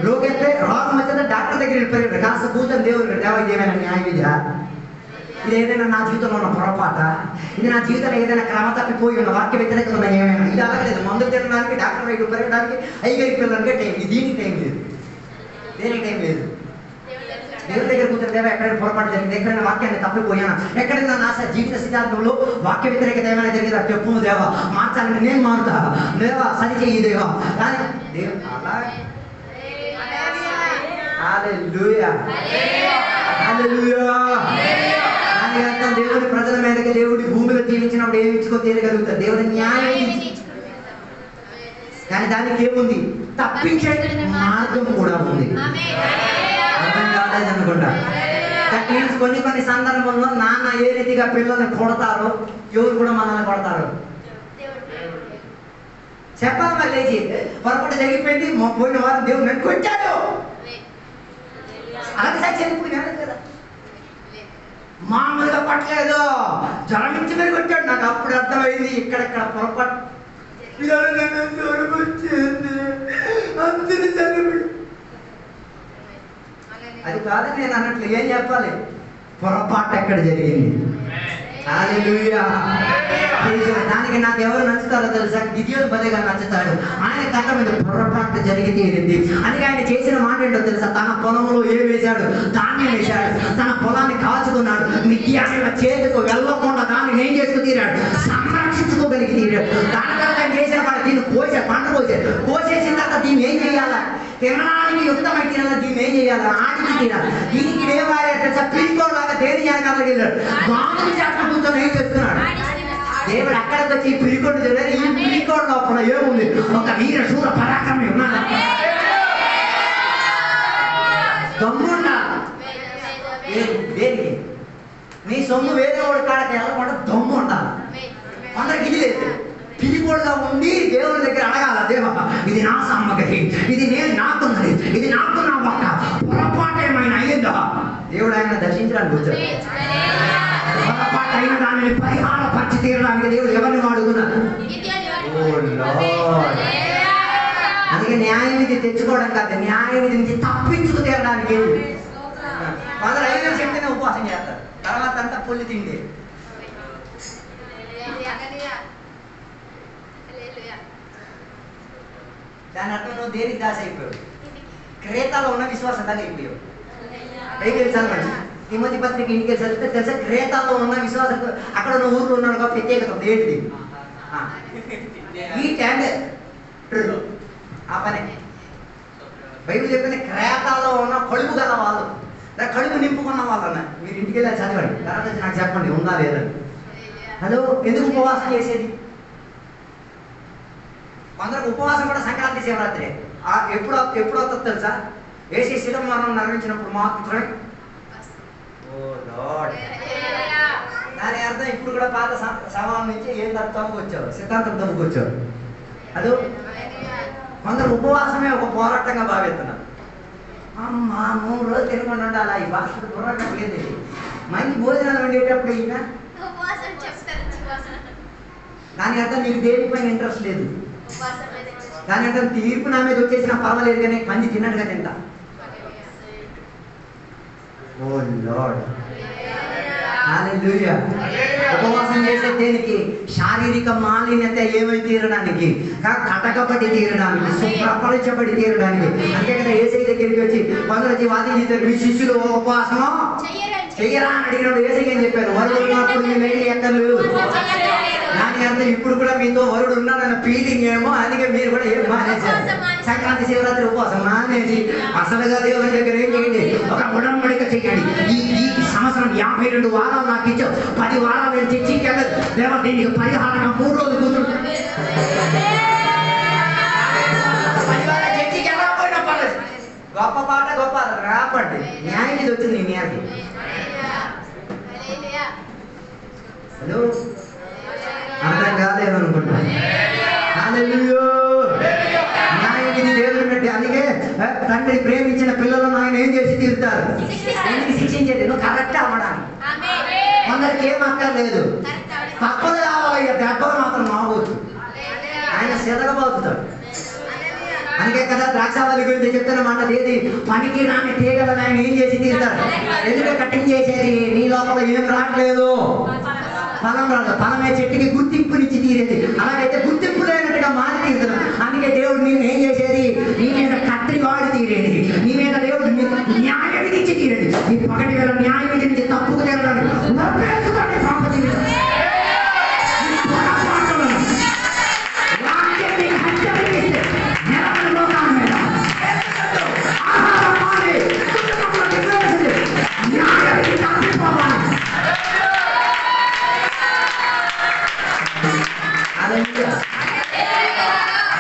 రోగం వచ్చేస్తే డాక్టర్ దగ్గర వెళ్ళిపోయాడు. కాస్త కూర్చొని దేవుడు దేవా ఇదేమైనా న్యాయం ఇదా? ఇది ఏదైనా నా జీవితంలో ఉన్న పొరపాట, ఇది నా జీవితంలో ఏదైనా క్రమ తప్పిపోయి ఉన్న వాక్య వ్యతిరేకత ఉన్న ఏమైనా? ఇది అలాగలేదు. మందులు తినడానికి, డాక్టర్ వైపు పెరగడానికి, ఐగరికి వెళ్ళడానికి టైం. దీనికి టైం లేదు, దేనికి టైం లేదు. దేవుడి దగ్గర కూర్చొని దేవా ఎక్కడైనా పొరపాటు జరిగింది, ఎక్కడైనా వాక్యాన్ని తప్పిపోయాను, ఎక్కడైనా నా జీవిత సిద్ధాంతంలో వాక్య వ్యతిరేకత ఏమైనా జరిగిందా చెప్పు దేవా, మార్చాలంటే నేను మారుతా దేవా, సరి చెయ్యి దేవా. కానీ దేవుడు అలా హల్లెలూయా హల్లెలూయా. దేవుడి ప్రజల మీదకి దేవుడి భూమిలో జీవించినప్పుడు ఏమి ఇచ్చుకో తీరగలుగుతారు? దేవుడి న్యాయం. కానీ దానికి ఏముంది? తప్పించే మార్గం కూడా ఉంది. అర్థం కాలేదనుకుంటా. కొన్ని సందర్భంలో నాన్న ఏ రీతిగా పిల్లల్ని కొడతారో ఎవరు కూడా మనల్ని కొడతారు. చెప్పాలి మరి లేచి, పొరపాటు జరిగిపోయింది, పోయిన వారు దేవుడు నన్ను కొట్టాడు, అలాగే చనిపోయి కదా, మామూలుగా పట్టలేదు, జ్వరం ఇచ్చి మీరు కొట్టాడు. నాకు అప్పుడు అర్థమైంది ఇక్కడెక్కడ పొరపాటు వచ్చింది, అందరి చనిపోయి. అది కాదని నేను అన్నట్లు ఏం చెప్పాలి? పొరపాటు ఎక్కడ జరిగింది? హల్లెలూయా. దానికి నాకు ఎవరు నచ్చుతారో తెలుసా? గిద్యోను బలిగా నచ్చుతాడు. ఆయన కళ్ళ మీద పొరపాటు జరిగి తీరింది. అందుకే ఆయన చేసిన మాట ఏంటో తెలుసా? తన పొలంలో ఏం వేశాడు? ధాన్యం వేశాడు. తన పొలాన్ని కాచుకున్నాడు. మిథ్యాన్ని చేతికి వెళ్ళకుండా దాన్ని ఏం చేసుకు తీరాడు? సంరక్షించుకోగలిగి తీరాడు. దాని తర్వాత ఆయన చేసిన వాడు దీన్ని పంట కోసేసిన తర్వాత దీన్ని ఏం చేయాలా? తినడానికి యుక్తమై తినాలి. దీన్ని ఏం చేయాలి? ఆడికి తినాలి. దీనికి ఏం వాడారు? పిలికోలాగా తేలి జాగ్రత్తగా వెళ్ళాడు. బాగుంది అక్కడ కూర్చొని ఏం చేస్తున్నాడు? దేవుడు అక్కడికి వచ్చి ఈ పిలికోడు చూడాలి. ఈ పిలికోడు లోపల ఏముంది? ఒక వీర శూర పరాక్రమి ఉన్నాడు. దమ్ముండా దేనికి? నీ సొమ్ము వేరే వాడి కాడకి వెళ్ళకుండా దమ్ము ఉండాలి. అందరికి ఇది లేదు. పిలికోడుగా ఉండి దేవుడి దగ్గర అడగాల, దేవా ఇది నా సామగ్రి, ఇది నేను నాకున్నది, ఇది నాకు నా పక్క, పొరపాటు ఏమైనా అయ్యిందా? దేవుడు ఆయన దర్శించడానికి వచ్చాడు. పొరపాటు అయిన దానిని పరిహార పరిచి తీరడానికి దేవుడు ఎవరిని వాడుకున్నారు? అందుకే న్యాయ విధి తెచ్చుకోవడం కాదు, న్యాయ విధి నుంచి తప్పించుకు తీరడానికి. కొందరు 5 నిమిషాలు చెప్తేనే ఉపవాసం చేస్తారు, తర్వాత అంతా పొల్లి తిండి. దాని అర్థం నువ్వు దేనికి దాసి అయిపోయావు? క్రేతాలో ఉన్న విశ్వాసం దాకా అయిపోయావు. బైబిల్ చదవండి, తిమోతి పత్రిక ఇంటికి చదివితే తెలుసా? క్రేతాలో ఉన్న విశ్వాసం. అక్కడ ఉన్న ఊర్లో ఉన్నాడు కాబట్టి ప్రత్యేకత ఉంది. ఏంటిది? ఈ ట్యాండ్ ఆ పని బైబిల్ చెప్పింది. క్రేతాలో ఉన్న కడుపు గల వాళ్ళు, కడుపు నింపుకున్న వాళ్ళన్న మీరు ఇంటికి వెళ్ళి చదవండి. తర్వాత నాకు చెప్పండి ఉందా లేదని. హలో, ఎందుకు ఉపవాసం చేసేది? కొందరికి ఉపవాసం కూడా సంక్రాంతి శివరాత్రి. ఎప్పుడు వస్తుంది తెలుసా? ఏసీ శిలం మరణం నిర్వహించినప్పుడు మాత్రమే. దాని అర్థం ఇప్పుడు కూడా పాత సమానం నుంచి ఏం తప్పుకు వచ్చావు? సిద్ధాంతం తప్పుకు వచ్చావు. అదో కొందరు ఉపవాసమే ఒక పోరాటంగా భావిస్తున్నారు. అమ్మ 3 రోజులు తినకుండా ఉండాలి. ఈ భాష బుర్ర కలిగేది. మంచి భోజనాలు వండేటప్పుడు ఈయన దాని అర్థం నీకు దేనిపైన ఇంట్రెస్ట్ లేదు. దాని అర్థం తీర్పు నా మీద వచ్చేసినా పర్వాలేదు కానీ మంచి తిన్నట్టుగా తింటా. ఓ లార్డ్, హల్లెలూయా. ఉపవాసం చేసే దేనికి? శారీరక మాలిన్యత ఏమై తీరడానికి, కటకపడి తీరడానికి, శుభ్రపరచబడి తీరడానికి. అంతే కదా యేసయ్య దగ్గరికి వచ్చి కొందరు వచ్చి వాదించారు, మీ శిష్యులు ఉపవాసము చెయ్యరా అని అడిగినప్పుడు యేసయ్య ఏం చెప్పారు? వరుడు ఉన్నప్పుడు మీ వెళ్ళి ఎక్కర్లేదు. దాని అర్థం ఇప్పుడు కూడా మీతో వరుడు ఉన్నాడన్న ఫీలింగ్ ఏమో, అందుకే మీరు కూడా ఏం మానేశారు. సంక్రాంతి శివరాత్రి ఉపవాసం మానేసి అసలుగా దేవుని దగ్గర ఏం చేయండి? ఒక ఉడంబడిక చెయ్యండి. ఈ సంవత్సరం 52 వారాలు నాకు ఇచ్చావు, 10 వారాలు నేను చర్చికెళ్ళదు. దేవ దీనికి పరిహారంగా 3 రోజులు కూర్చుంటాను. 10 వారాలు చర్చికి వెళ్ళకపోయినా పర్లేదు. గొప్ప పాట గొప్ప రాపండి. న్యాయం ఇది వచ్చింది నీ న్యాయం. హలో, అర్థం కాలేదనుకుంటున్నాను. న్యాయం ఇది దేవుని బట్టి. అందుకే తండ్రి ప్రేమించిన పిల్లలను ఆయన ఏం చేసి తీరుతారు? ఎందుకు శిక్షించేది? నువ్వు కరెక్ట్ అవ్వడానికి. కొందరికి ఏం అక్కర్లేదు, తప్పదు కావాలి, దెబ్బలు మాత్రం మావద్దు. ఆయన సెదగబోతున్నాడు. అందుకే కదా ద్రాక్షావళి గురించి చెప్తున్న మాట ఏది? పనికి రాని తీగలను ఆయన ఏం చేసి తీరుతారు? ఎందుకంటే కటింగ్ చేసేది నీ లోపల ఏం రావట్లేదు, ఫలం రాదు. ఫలమే చెట్టుకి గుర్తింపునిచ్చి తీరేది. అలాగైతే గుర్తింపు లేనట్టుగా మారి తీరుతున్నాం. అందుకే దేవుడు నేను ఏం చేసేది? నీ మీద కత్తి వాడి తీరేది. నీ మీద దేవుడు న్యాయం విధించి తీరేది. నీ పగటి వేళ న్యాయం విధించి తప్పుకు తీరడానికి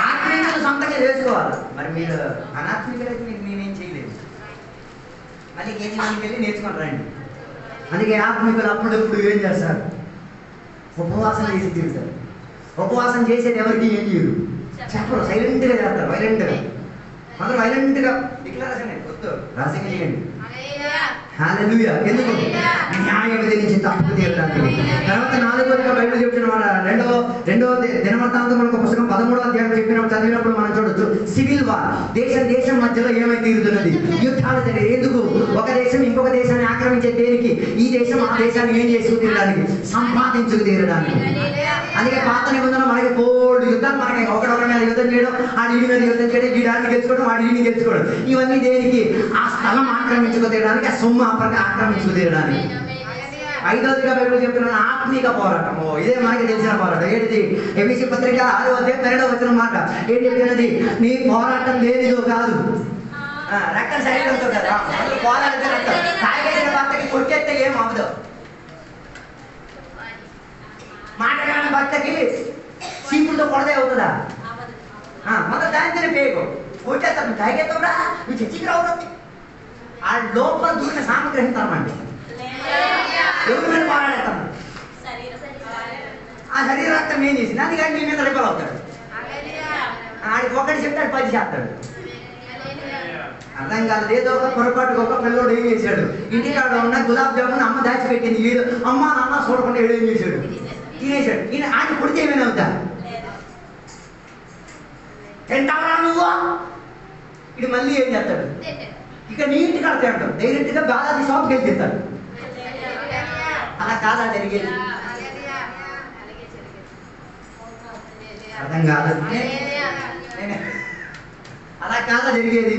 ఆత్మీయులు సొంతంగా చేసుకోవాలి. మరి మీరు అనాత్మీయులైతే మీకు నేనేం చేయలేదు. మళ్ళీ కేజీవానికి వెళ్ళి నేర్చుకుని రండి. అందుకే ఆత్మీయులు అప్పుడప్పుడు ఏం చేస్తారు? ఉపవాసం చేసి తీరుతారు. ఉపవాసం చేసేది ఎవరికి ఏం చేయరు, చెప్పరు. సైలెంట్గా చేస్తారు. వైలెంట్గా అందరూ వైలెంట్గా డిక్లరేషన్ వద్దు, రాసింగ్ చేయండి. హల్లెలూయా. ఎందుకు? న్యాయ విధి నుంచి తప్పుకు తీరడానికి. తర్వాత 4వ బైబిల్ చెప్తున్న రెండో దినవృత్తాంతముల పుస్తకం 13వ అధ్యాయం చెప్పినప్పుడు చదివినప్పుడు మనం చూడొచ్చు. సివిల్ వార్, దేశం మధ్యలో ఏమై తీరుతున్నది? యుద్ధాలు జరిగేది. ఎందుకు? ఒక దేశం ఇంకొక దేశాన్ని ఆక్రమించే దేనికి? ఈ దేశం ఆ దేశాన్ని ఏం చేసుకు తీరడానికి? సంపాదించుకు తీరడానికి. అందుకే పాత నిబంధన మనకి కోల్డ్ యుద్ధాలు, మనకి ఒకడొకరి మీద యుద్ధం చేయడం, ఆడి మీద యుద్ధం చేయడం, ఈ డాన్ని గెలుచుకోవడం, వాడి ఈడిని గెలుచుకోవడం. ఇవన్నీ దేనికి? ఆ స్థలం ఆక్రమించుకు తీరడానికి, ఆ సొమ్ము ఆక్రమించుకు తీరడానికి. 5వదిగా బైబిల్ చెప్తున్నాను, ఆత్మీక పోరాటం. ఇదే మనకి తెలిసిన పోరాటం. ఏంటిది? ఎఫెసీ పత్రిక 6వ అధ్యాయం 12వ వచనం మాట ఏం చెప్పినది? నీ పోరాటం లేనిదో కాదు, రక్త శరీరంతో కదా. పోరాటం తాగేసిన భర్తకి కొట్టేస్తే ఏం అవ్వదు, మాటగాని భర్తకి చీపులతో కొడదే అవుతుందా? మొదట దానితోనే పేగు కొట్టేస్తాను. తాగేస్తావురా, నువ్వు చర్చికి రావడం. ఆ లోపల దూరిన సామగ్రహిస్తామండి. ఎవరి మీద పోరాడతాము? ఆ శరీరార్థం ఏం చేసింది? అది కానీ మీ మీద రిపల్ అవుతాడు. ఆడికి ఒకటి చెప్తాడు, 10 చేస్తాడు. అర్థం కాదు. ఏదో ఒక పొరపాటుకు ఒక పిల్లోడు ఏం చేశాడు? ఇంటికాడ ఉన్న గులాబ్ జామున్ అమ్మ దాచిపెట్టింది. వీడు అమ్మ నాన్న చూడకుండా వీడు ఏం చేశాడు? తినేశాడు. ఈయన ఆయన కొడితే ఏమైనా అవుతా? తింటావరా నువ్వు? ఇది మళ్ళీ ఏం చేస్తాడు? ఇక నీ ఇంటికి కడితే అంటాడు. డైరెక్ట్గా బాలాజీ షాప్కి వెళ్ళి తింటాడు. అలా కాదా జరిగేది? అర్థం కాదు. అలా కాదా జరిగేది?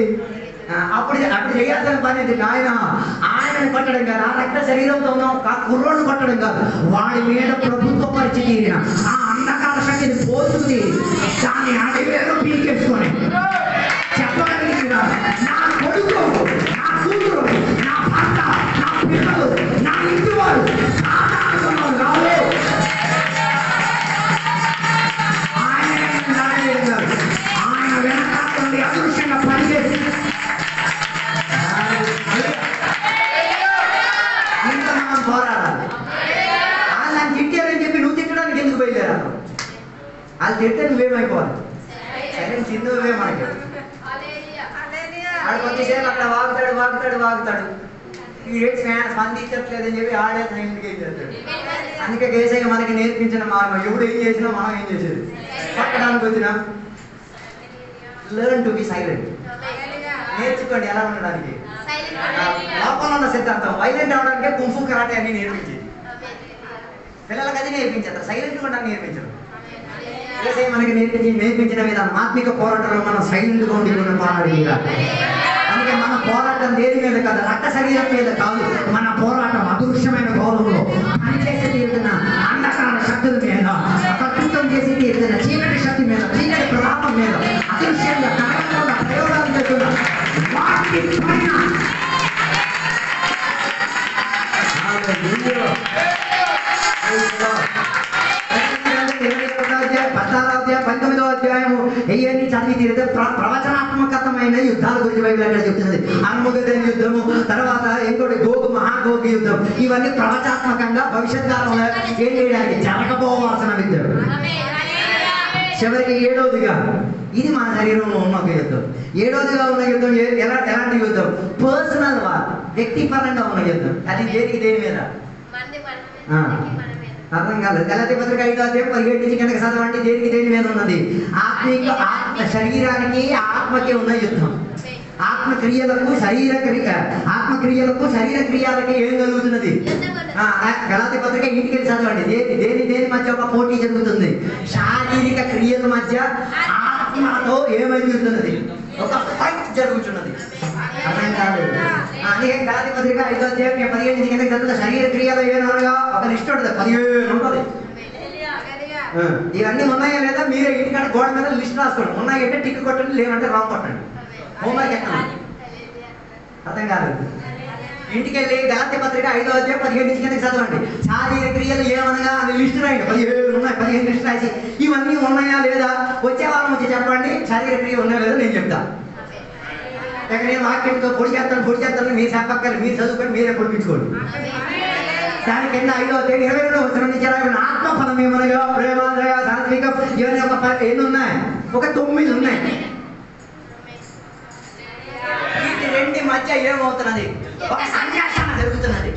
అప్పుడు చేయాల్సిన పని ఏంటి? ఆయనను కొట్టడం కాదు, ఆ రక్త శరీరంతో ఉన్న ఆ కుర్రోడ్ని కొట్టడం కాదు, వాడి మీద ప్రభుత్వ పరిచయం తీరిన ఆ అంధకార శక్తిని పోతుంది. దాన్ని అడివేరు పీకేసుకొని చెప్పగలిగిన నా కొడుకు, నా కూతురు, నా భర్త, నా పిల్లలు, నా ఇంటి వారు ఆయన వెనకాలండి అదృశ్యంగా పనిచేసి ఇంత మనం పోరాడాలి. వాళ్ళు తిట్టారని చెప్పి నువ్వు తిట్టడానికి ఎందుకు బయలుదేరా? వాళ్ళు తిట్టే నువ్వేమైపోవాలి? సరే తిందువే మనకి. ఆడు కొద్దిసేపు అక్కడ వాగుతాడు వీడేసి స్పందించట్లేదని చెప్పి ఆడే సైలెంట్గా ఏం చేస్తాడు. అందుకే యేసయ్య మనకి నేర్పించిన మార్గం ఎవడు ఏం చేసినా మనం ఏం చేసేది పట్టడానికి వచ్చినా లెర్న్ టు బి సైలెంట్. నేర్చుకోండి ఎలా ఉండడానికి. లోపల ఉన్న సిద్ధాంతం వైలెంట్ అవడానికే కుంఫు కరాటే అన్ని నేర్పించేది. పిల్లలకి అది నేర్పించారు, సైలెంట్గా ఉండడానికి నేర్పించరు. యేసయ్య మనకి నేర్పించిన విధానం ఆత్మిక పోరాటంలో మనం సైలెంట్గా ఉండి పోరాడి. అందుకే మన పోరాటం దేని మీద కాదు, రక్త శరీరం మీద కాదు. మన పోరాటం అదృశ్యమైన గౌరవంలో పనిచేసి తీరుతున్న అంధకార శక్తుల మీద, ప్రకృతం చేసి తీరుతున్న చీకటి శక్తి మీద, చీకటి ప్రభావం మీద, అదృశ్యంగా కనకుండా ప్రయోగాలు చేస్తున్న వాటి పైన అయ్యని చదివి తీరితే ప్రవచనాత్మకమైన యుద్ధాల గురించి బైబిల్ అక్కడ చెప్తున్నది. అర్మగదోను యుద్ధము, తర్వాత ఇంకోటి గోగు మహాగోగు యుద్ధం. ఇవన్నీ ప్రవచనాత్మకంగా భవిష్యత్ కాలంలో ఏం చేయడానికి జరగబోవాల్సిన యుద్ధం. చివరికి ఏడవదిగా ఇది మన శరీరంలో ఉన్న ఒక యుద్ధం. ఏడవదిగా ఉన్న యుద్ధం ఎలాంటి యుద్ధం? పర్సనల్ వార్, వ్యక్తిపరంగా ఉన్న యుద్ధం. అది దేని మీద అర్థం కాలేదు. గలాతీ పత్రిక 5:17 కనుక చదవండి. దేని మీద ఉన్నది? ఆత్మ శరీరానికి ఆత్మకి ఉన్న యుద్ధం. ఆత్మక్రియలకు శరీర క్రియాలకి ఏం కలుగుతున్నది? గలాతీ పత్రిక ఇంటికి వెళ్ళి చదవండి. దేని మధ్య ఒక పోటీ జరుగుతుంది? శారీరక క్రియల మధ్య ఆత్మతో ఏమై జరుగుతున్నది? ఒక ఫైట్ జరుగుతున్నది. అర్థం కాలేదు. అందుకే గలాతీ పత్రిక 5:17 కనుక చదువుతా. శరీర క్రియలు ఏమనగా ఒక లిస్ట్ ఉంటుంది, 17 ఉంటుంది. ఇవన్నీ ఉన్నాయా లేదా మీరే ఇంటికాడ గోడ మీద లిస్ట్ రాసుకోండి. ఉన్నాయంటే టిక్ కొట్టండి, లేవంటే రాంగ్ కొట్టండి. హోంవర్క్ ఎక్కండి. అర్థం కాలేదు. ఇంటికి వెళ్ళి గలాతీ పత్రిక 5:17 కనుక చదవండి. శారీర క్రియలు ఏమనగా అని లిస్ట్ రాయండి. 17 ఉన్నాయి. 15 లిస్ట్ రాసి ఇవన్నీ ఉన్నాయా లేదా వచ్చే వారం వచ్చి చెప్పండి. శారీర క్రియ ఉన్నాయా లేదా నేను చెప్తా. ఇక్కడ నేను వాక్యంతో పొడి చేస్తాను మీరు చెప్పక్కర్లేదు. మీరు చదువుకొని మీరే పొడిపించుకోండి. దాని కింద 5:22 నుంచి ఆత్మఫలం ఏమనగా ప్రేమ, దయ, సాత్వికం ఇవన్నీ ఒక ఎన్ని ఉన్నాయి? ఒక 9 ఉన్నాయి. వీటి రెండు మధ్య ఏమవుతున్నది? ఒక సంఘర్షణ జరుగుతున్నది.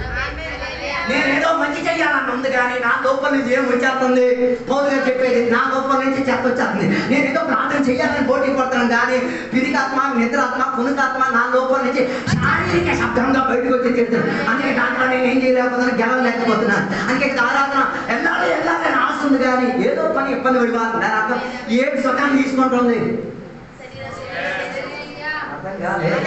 నేనేదో మంచి చెయ్యాలని ఉంది కానీ నా లోపల నుంచి ఏం వచ్చేస్తుంది? పౌరుగా చెప్పేది నా లోపల నుంచి చెత్త వచ్చేస్తుంది. నేను ఏదో ప్రార్థన చెయ్యాలని పోటీ పడుతున్నాను కానీ పిరికాత్మ, నిద్రాత్మ, పునకాత్మ నా లోపల నుంచి శారీరక శబ్దంగా బయటకు వచ్చి తిరుగుతున్నాను. అందుకే దాంట్లో నేను ఏం చేయలేకపోతున్నాను, గెలవలేకపోతున్నాను. అందుకే ఆరాధన వెళ్ళాలి అని ఆశ ఉంది కానీ ఏదో పని ఇబ్బంది పడిపోతుంది. దాని అర్థం ఏమి సుఖాన్ని తీసుకుంటుంది? అర్థం కాలేదు.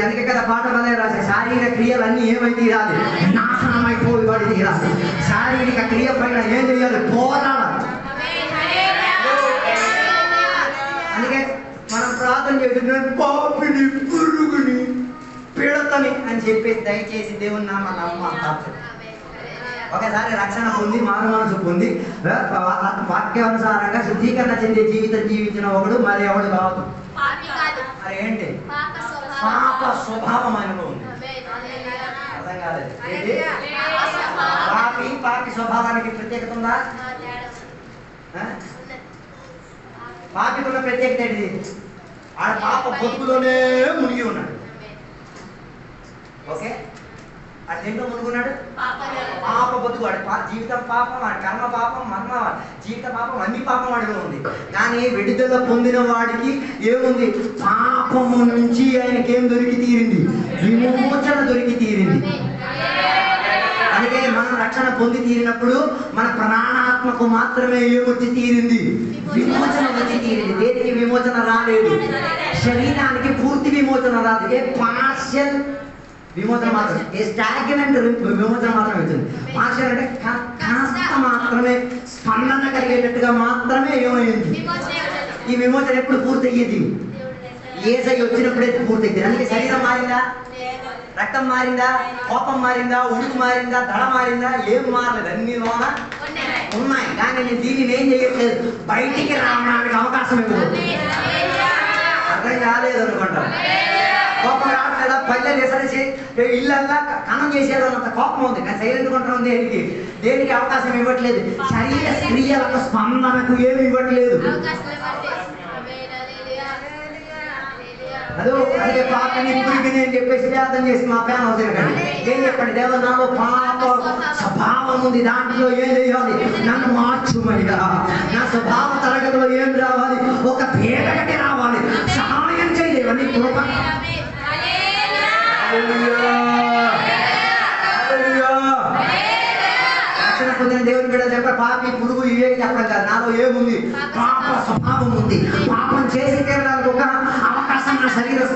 అందుకే కదా పాట వలే రాసే శారీరక క్రియలన్నీ ఏమై తీరాలి? నాశనమైపోయి వాడి తీరాలి. శారీరక క్రియ పైన ఏం చేయాలి? పోరాడాలి. అందుకే మనం ప్రార్థన చేస్తున్నాం, పాపిని, పురుగుని, పీడతని అని చెప్పేసి దయచేసి దేవుని నామమున నమ్మ. ఒకసారి రక్షణ పొంది మారు మనసు పొంది వాక్యానుసారంగా శుద్ధీకరణ చెందే జీవితం జీవించిన ఒకడు మరి ఎవడు కాదు. మరి ఏంటి? పాప స్వభావం ఆయనలో ఉంది. అర్థం కాలేదు. పాపి స్వభావానికి ప్రత్యేకత ఉందా? పాపికి ఉన్న ప్రత్యేకత ఏంటిది? ఆడ పాప బతుకులోనే మునిగి ఉన్నాడు. ఓకే, అది దేంట్లో మునుగున్నాడు? పాప బతుకు. వాడి జీవితం పాపం, వాడి కర్మ పాపం, మర్మ జీవిత పాపం, అన్ని పాపం వాడిలో ఉంది. కానీ విడుదల పొందిన వాడికి ఏముంది? పాపము నుంచి ఆయనకి ఏం దొరికి తీరింది? విమోచన దొరికి తీరింది. అందుకే మనం రక్షణ పొంది తీరినప్పుడు మన ప్రాణాత్మకు మాత్రమే ఏమొచ్చి తీరింది? విమోచన వచ్చి తీరింది. దేనికి విమోచన రాలేదు? శరీరానికి పూర్తి విమోచన రాదు. ఏ పార్షియల్ విమోచన మాత్రమే, ఏ స్టాగ్నెంట్ విమోచన మాత్రమే వచ్చింది. పార్షియల్ అంటే కాస్త మాత్రమే స్పందన కలిగేటట్టుగా మాత్రమే ఏమైంది. ఈ విమోచన ఎప్పుడు పూర్తి అయ్యేది? యేసయ్య వచ్చినప్పుడే పూర్తి అయ్యింది. అందుకే శరీరం మారిందా? రక్తం మారిందా? కోపం మారిందా? ఉడుకు మారిందా? దడ మారిందా? ఏం మారలేదు. అన్ని లోన ఉన్నాయి. కానీ నేను దీనిని ఏం చేయట్లేదు, బయటికి రావడానికి అవకాశం ఇవ్వదు. అర్థం కాలేదు అనుకుంటా. కోపం రావట్లేదా? పల్లె వేసరిసి ఇళ్ళల్లా కనం చేసేదంత కోపం ఉంది. కానీ సైలెంట్ కొంటాం. దేనికి అవకాశం ఇవ్వట్లేదు. శరీర క్రియలకు స్పందనకు ఏమి ఇవ్వట్లేదు. అదో అదే పాపని పురిగిని అని చెప్పేసి ప్రార్థన చేసి మా ప్యాన్ అవసరం కండి. ఏం చెప్పండి, దేవ నాలో పాప స్వభావం ఉంది, దాంట్లో ఏం చేయాలి, నన్ను మార్చుమయ్యా. నా స్వభావ తరగతిలో ఏం రావాలి, ఒక పేదగటి రావాలి, సహాయం చేయలేవు నీ కృప. పొందిన దేవుని బిడ్డ చెప్ప పాపి పురుగు ఇవే చెప్పడం కాదు, నాలో ఏముంది, పాప స్వభావం ఉంది. పాపం చేసి తీరడానికి ఒక అవకాశం నా శరీరం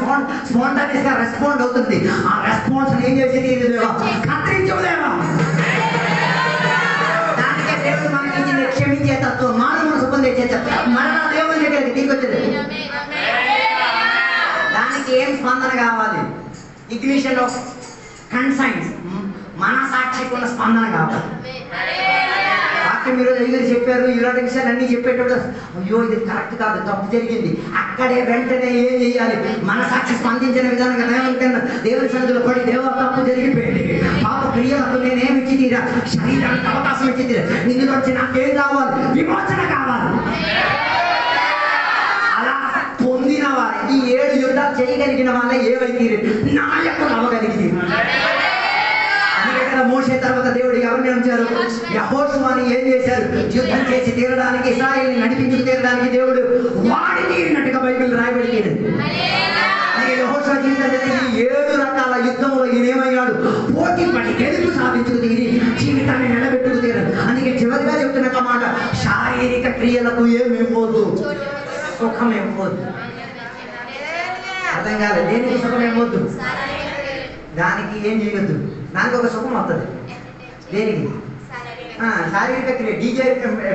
స్పాంటేనియస్ గా రెస్పాండ్ అవుతుంది. ఆ రెస్పాన్స్ ఏం చేసి తీరలేవా, కత్తిరించలేవా. దానికే దేవుడు మనకి ఇచ్చిన క్షమించే తత్వం, మానవ మనసు పొందే మరణ దేవుని దగ్గరికి తీసుకొచ్చేది. దానికి ఏం స్పందన కావాలి, ఇగ్నిషన్ ఆఫ్ కన్సైన్స్, మనసాక్షికి ఉన్న స్పందన కావాలి. వాక్యం ఈరోజు ఐదుగురు చెప్పారు, ఇలాంటి విషయాలు అన్నీ చెప్పేటప్పుడు అయ్యో ఇది కరెక్ట్ కాదు, తప్పు జరిగింది, అక్కడే వెంటనే ఏం చేయాలి, మనసాక్షి స్పందించిన విధానంగా దేవుని సన్నిధిలో పడి, దేవ తప్పు జరిగిపోయింది, పాప క్రియలకు నేనేమి ఇచ్చి తీరా, శరీరానికి అవకాశం ఇచ్చి తీరా, ఇందులో వచ్చి నాకేం కావాలి, విమోచన కావాలి. అలా పొందిన వారు ఈ 7 యుద్ధాలు చేయగలిగిన వాళ్ళే ఏవైతే నాయకులు అవ్వగలిగింది. మోషే తర్వాత దేవుడు ఎవరిని ఉంచారు, యెహోషువని ఏం చేశారు, యుద్ధం చేసి తీరడానికి, ఇశ్రాయేలుని నడిపించి తీరడానికి దేవుడు వాడి తీరినట్టుగా బైబిల్ రాయబడింది. యెహోషువ జీవితంలో ఈ 7 రకాల యుద్ధంలో ఈయనేమయ్యాడు, పోటీ పడి గెలుపు సాధించుకు తీరి జీవితాన్ని నిలబెట్టుకు తీరాడు. అందుకే చివరిగా చెప్తున్న మాట, శారీరక క్రియలకు ఏమివ్వదు, సుఖం ఇవ్వద్దు. అర్థం కాదు, దేనికి సుఖం ఇవ్వద్దు, దానికి ఏం చేయొద్దు, దానికి ఒక సుఖం వస్తుంది. దేనికి, శారీరక క్రియ. డీజే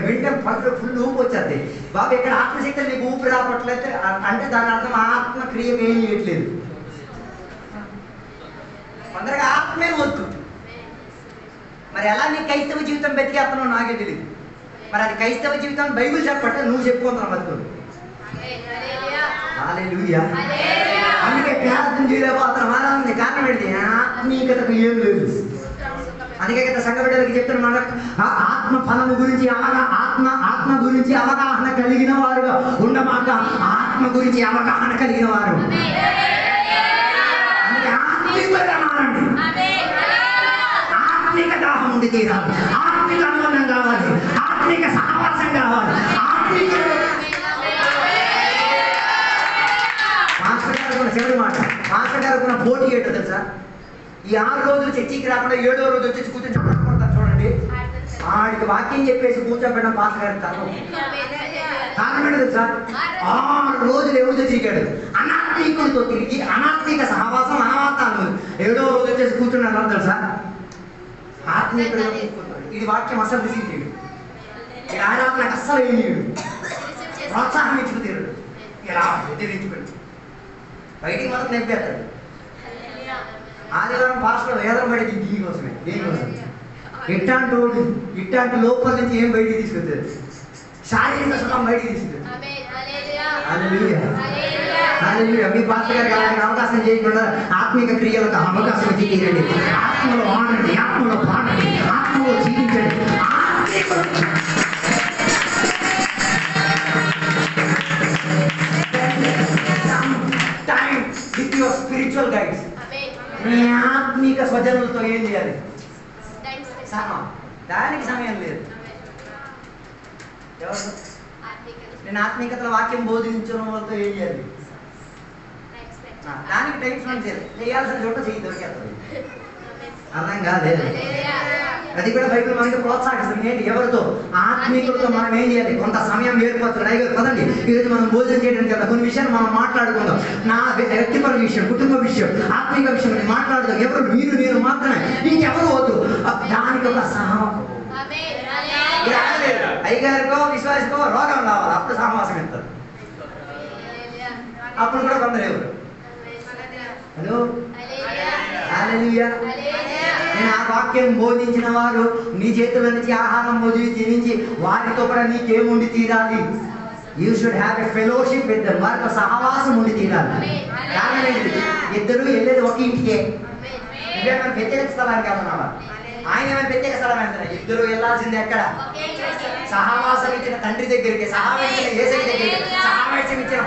వింటే పట్ల ఫుల్ ఊపు వచ్చేది. బాబు ఇక్కడ ఆత్మశక్తి నీకు ఊపి రావట్లయితే అంటే దాని అర్థం ఆత్మ క్రియకు ఏం చేయట్లేదు. కొందరికి ఆత్మే వద్దు. మరి ఎలా నీ క్రైస్తవ జీవితం బతికేస్తున్నావు నాకే తెలియదు. మరి అది క్రైస్తవ జీవితం బైబిల్ చెప్పట్టే, నువ్వు చెప్పుకుంటున్నావు బతుకు. హల్లెలూయా. అందుకే ప్రార్థన చేయలేకపోతున్నాం. ఆరాధన కారణం ఏంటి, ఆత్మీయతకు ఏం లేదు. అందుకే కదా సంఘ బిడ్డలకి చెప్తున్నా, ఆత్మ ఫలము గురించి ఆత్మ గురించి అవగాహన కలిగిన వారుగా ఉండమాక, ఆత్మ గురించి అవగాహన కలిగిన వారు. అందుకే ఆత్మీయంగా మారండి. ఆత్మిక దాహం ఉండి తీరాలి, ఆత్మిక అనుబంధం కావాలి, ఆత్మిక సహవాసం కావాలి, ఆత్మిక. మాస్టర్ గారు చెడు మాట, మాస్టర్ గారు పోటీ ఏంటో తెలుసా, ఈ 6 రోజులు చర్చికి రాకుండా 7వ రోజు వచ్చేసి కూర్చొని చెప్పడం చూడండి. ఆడికి వాక్యం చెప్పేసి కూర్చోబెట్టడం మాస్టర్ గారి తత్వం. కారణం ఏంటో తెలుసా, 6 రోజులు ఎవరితో తిరిగాడు, అనాత్మీకుడితో తిరిగి అనాత్మిక సహవాసం అనవాతాలు. 7వ రోజు వచ్చేసి కూర్చున్నాడు తెలుసా, ఆత్మీయుడు. ఇది వాక్యం అసలు రిసీవ్ చేయడు, ఇది ఆరాధనకు అస్సలు ఏం చేయడు, ప్రోత్సాహం ఇచ్చుకు తీరడు, ఇలా ఎదిరించుకోడు, బయటికి మాత్రం నింపేస్తాడు. ఆదివారం పాస్టర్ వేదం పడేది దీనికోసమే, దేనికోసం, ఇట్లాంటి లోపల నుంచి ఏం బయటికి తీసుకొచ్చారు, శారీరక సుఖం బయటికి తీసుకొచ్చారు. మీ పాస్టర్ గారికి అలాంటి అవకాశం చేయకుండా ఆత్మిక క్రియలకు అవకాశం ఇచ్చి తీరండి. ఆత్మలో ఆడండి, ఆత్మలో పాడండి, ఆత్మలో జీవించండి. స్పిరిచువల్ గైడ్స్, మీ ఆత్మిక స్వజనులతో ఏం చేయాలి, దానికి సమయం లేదు. ఎవరు నేను ఆత్మీయతలో వాక్యం బోధించిన వాళ్ళతో ఏం చేయాలి, దానికి టైం స్పెండ్ చేయాలి. చేయాల్సిన చోట చేయి దొరికేస్తుంది. అర్థం కాలేదు, అది కూడా బైబిల్ మనకి ప్రోత్సహిస్తుంది. ఏంటి, ఎవరితో, ఆత్మీయులతో మనం ఏం చేయాలి, కొంత సమయం ఏర్పడుతుంది. అయ్యో పదండి ఈరోజు మనం భోజనం చేయడానికి కదా, కొన్ని విషయాలు మనం మాట్లాడుకుందాం. నా వ్యక్తిపర విషయం, కుటుంబ విషయం, ఆత్మీయ విషయం మాట్లాడదాం. ఎవరు, మీరు నేను మాత్రమే, ఇంకెవరు వద్దు. దానికి ఒక సహవాసం. అయ్యగారికో విశ్వాసకో రోగం రావాలి, అప్పుడు సహవాసం ఇస్తారు. అప్పుడు కూడా కొందరు ఎవరు, హలో హల్లెలూయా. నేను ఆ వాక్యం బోధించిన వారు నీ చేతుల నుంచి ఆహారం భోజనం తినించి వారితో కూడా నీకేముండి తీరాలి, you should have a fellowship with them, వారితో సహవాసం ఉండి తీరాలి. కారణం ఏంటి, ఇద్దరు వెళ్ళేది ఒక ఇంటికే. ఇదేమైనా ప్రత్యేక స్థలానికి వెళ్తున్నావా, ఆయన ఏమైనా ప్రత్యేక స్థలం వెళ్తున్నా, ఇద్దరు వెళ్ళాల్సింది ఎక్కడ, సహవాసం ఇచ్చిన తండ్రి దగ్గరికి, సహవాసం యేసయ్య దగ్గరికి, సహవాసం బాప్తిసం ఇచ్చిన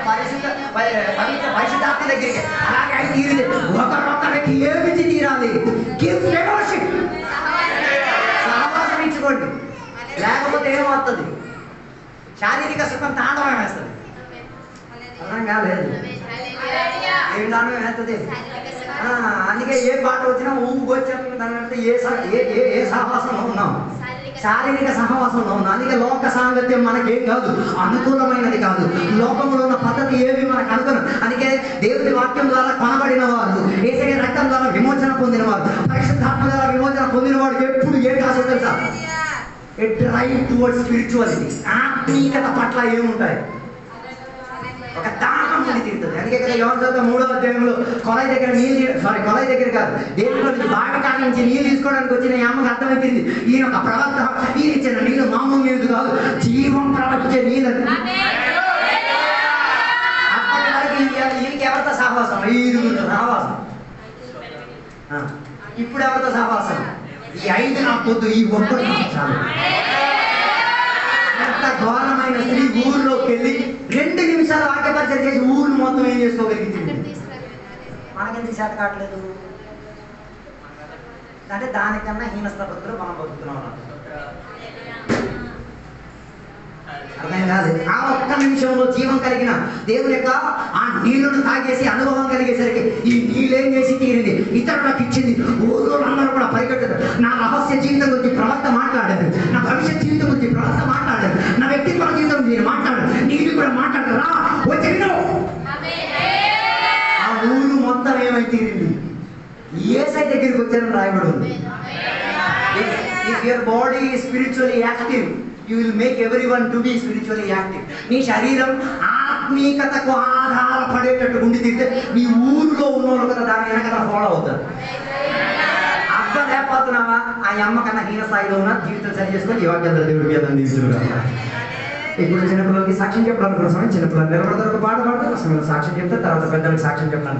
పరిశుద్ధాత్మ దగ్గరికి అలాగే అయి తీరింది. ఒకరొకరికి ఏమిచ్చి తీరాలి? గివ్ ఫెలోషిప్, సహవాసం ఇచ్చుకోండి. లేకపోతే ఏమవుతుంది? శారీరక సుఖం తాండవం వేస్తుంది. అర్థం కాలేదు? ఏం తాండవం వేస్తుంది? అందుకే ఏ పాట వచ్చినా ఊపుకొచ్చాము దాని ఏ సహవాసంలో ఉన్నాం? శారీరక సహవాసంలో ఉన్నాం. అందుకే లోక సాంగత్యం మనకేం కాదు, అనుకూలమైనది కాదు. లోకంలో ఉన్న పద్ధతి ఏవి మనకు అనుకున్నాం. అందుకే దేవుని వాక్యం ద్వారా కొనబడిన వారు, యేసయ్య రక్తం ద్వారా విమోచన పొందిన వారు, పరిశుద్ధాత్మ ద్వారా విమోచన పొందిన వాడు ఎప్పుడు ఏ కాసో తెలుసా? A drive towards spirituality. ఆత్మీయత పట్ల ఏముంటాయి? ఒక దాహం ఉండి తీరుతుంది. అందుకే కదా యోహాను 3వ అధ్యాయంలో కొలై దగ్గర కాదు, దేవుని నుంచి బావి కాడి నుంచి నీళ్ళు తీసుకోవడానికి వచ్చిన ఈ అమ్మకి అర్థమైపోయింది, ఈయన ఒక ప్రవక్త, ఈయన ఇచ్చిన నీళ్ళు మామూలు నీళ్ళు కాదు, జీవం ప్రవహించే నీళ్ళు. అప్పటి వరకు ఈయనకి ఎవరితో సహవాసం? ఈరుగురితో సహవాసం. ఇప్పుడు ఎవరితో సహవాసం? ఈ 5 నాకు పొద్దు, ఈ ఒక్కటి చాలు. ఎంత ఘోరమైన స్త్రీ ఊర్లోకి వెళ్ళి 2 నిమిషాలు వాక్యపరిచయం చేసి ఊరు మొత్తం ఏం చేసుకోగలిగింది? మనకెందుకు చేత కావట్లేదు అంటే దానికన్నా హీనస్థ బతుకులు మనం బతుకుతున్నాం. అర్థం కాదు. ఆ ఒక్క నిమిషంలో జీవం కలిగిన దేవుని యొక్క ఆ నీళ్లను తాగేసి అనుభవం కలిగేసరికి ఈ నీళ్ళేం చేసి తీరింది, ఇతరులకు ఇచ్చింది. ఊళ్ళో అందరూ కూడా పరిగెట్టారు. నా రహస్య జీవితం గురించి ప్రవక్త మాట్లాడారు, నా భవిష్యత్ జీవితం గురించి ప్రవక్త మాట్లాడారు, నా వ్యక్తిత్వ జీవితం గురించి మాట్లాడారు, నీళ్ళు కూడా మాట్లాడరా వచ్చి. ఆ ఊరు మొత్తం ఏమై తీరింది? యేసయ్య దగ్గరికి వచ్చారని రాయబడి ఉంది. If your body is spiritually active, you will make everyone to be spiritually active. నీ శరీరం ఆత్మీయతకు ఆధారపడేటట్టు ఉండి తింటే నీ ఊరిలో ఉన్నోళ్ళు కదా దాని వెనక ఫాలో అవుతారు. అర్థం లేకపోతున్నావా? ఆ అమ్మ కన్నా హీన స్థాయిలో ఉన్న జీవితం సరి చేసుకొని ఈ వాక్యాలు దేవుడి మీద అందిస్తున్నారు. ఇప్పుడు చిన్నపిల్లలకి సాక్ష్యం చెప్పడానికి కోసం చిన్నపిల్లలు నిలబడతారు, ఒక పాట పాడతారు, సాక్ష్యం చెప్తారు, తర్వాత పెద్దలకు సాక్ష్యం చెప్పడానికి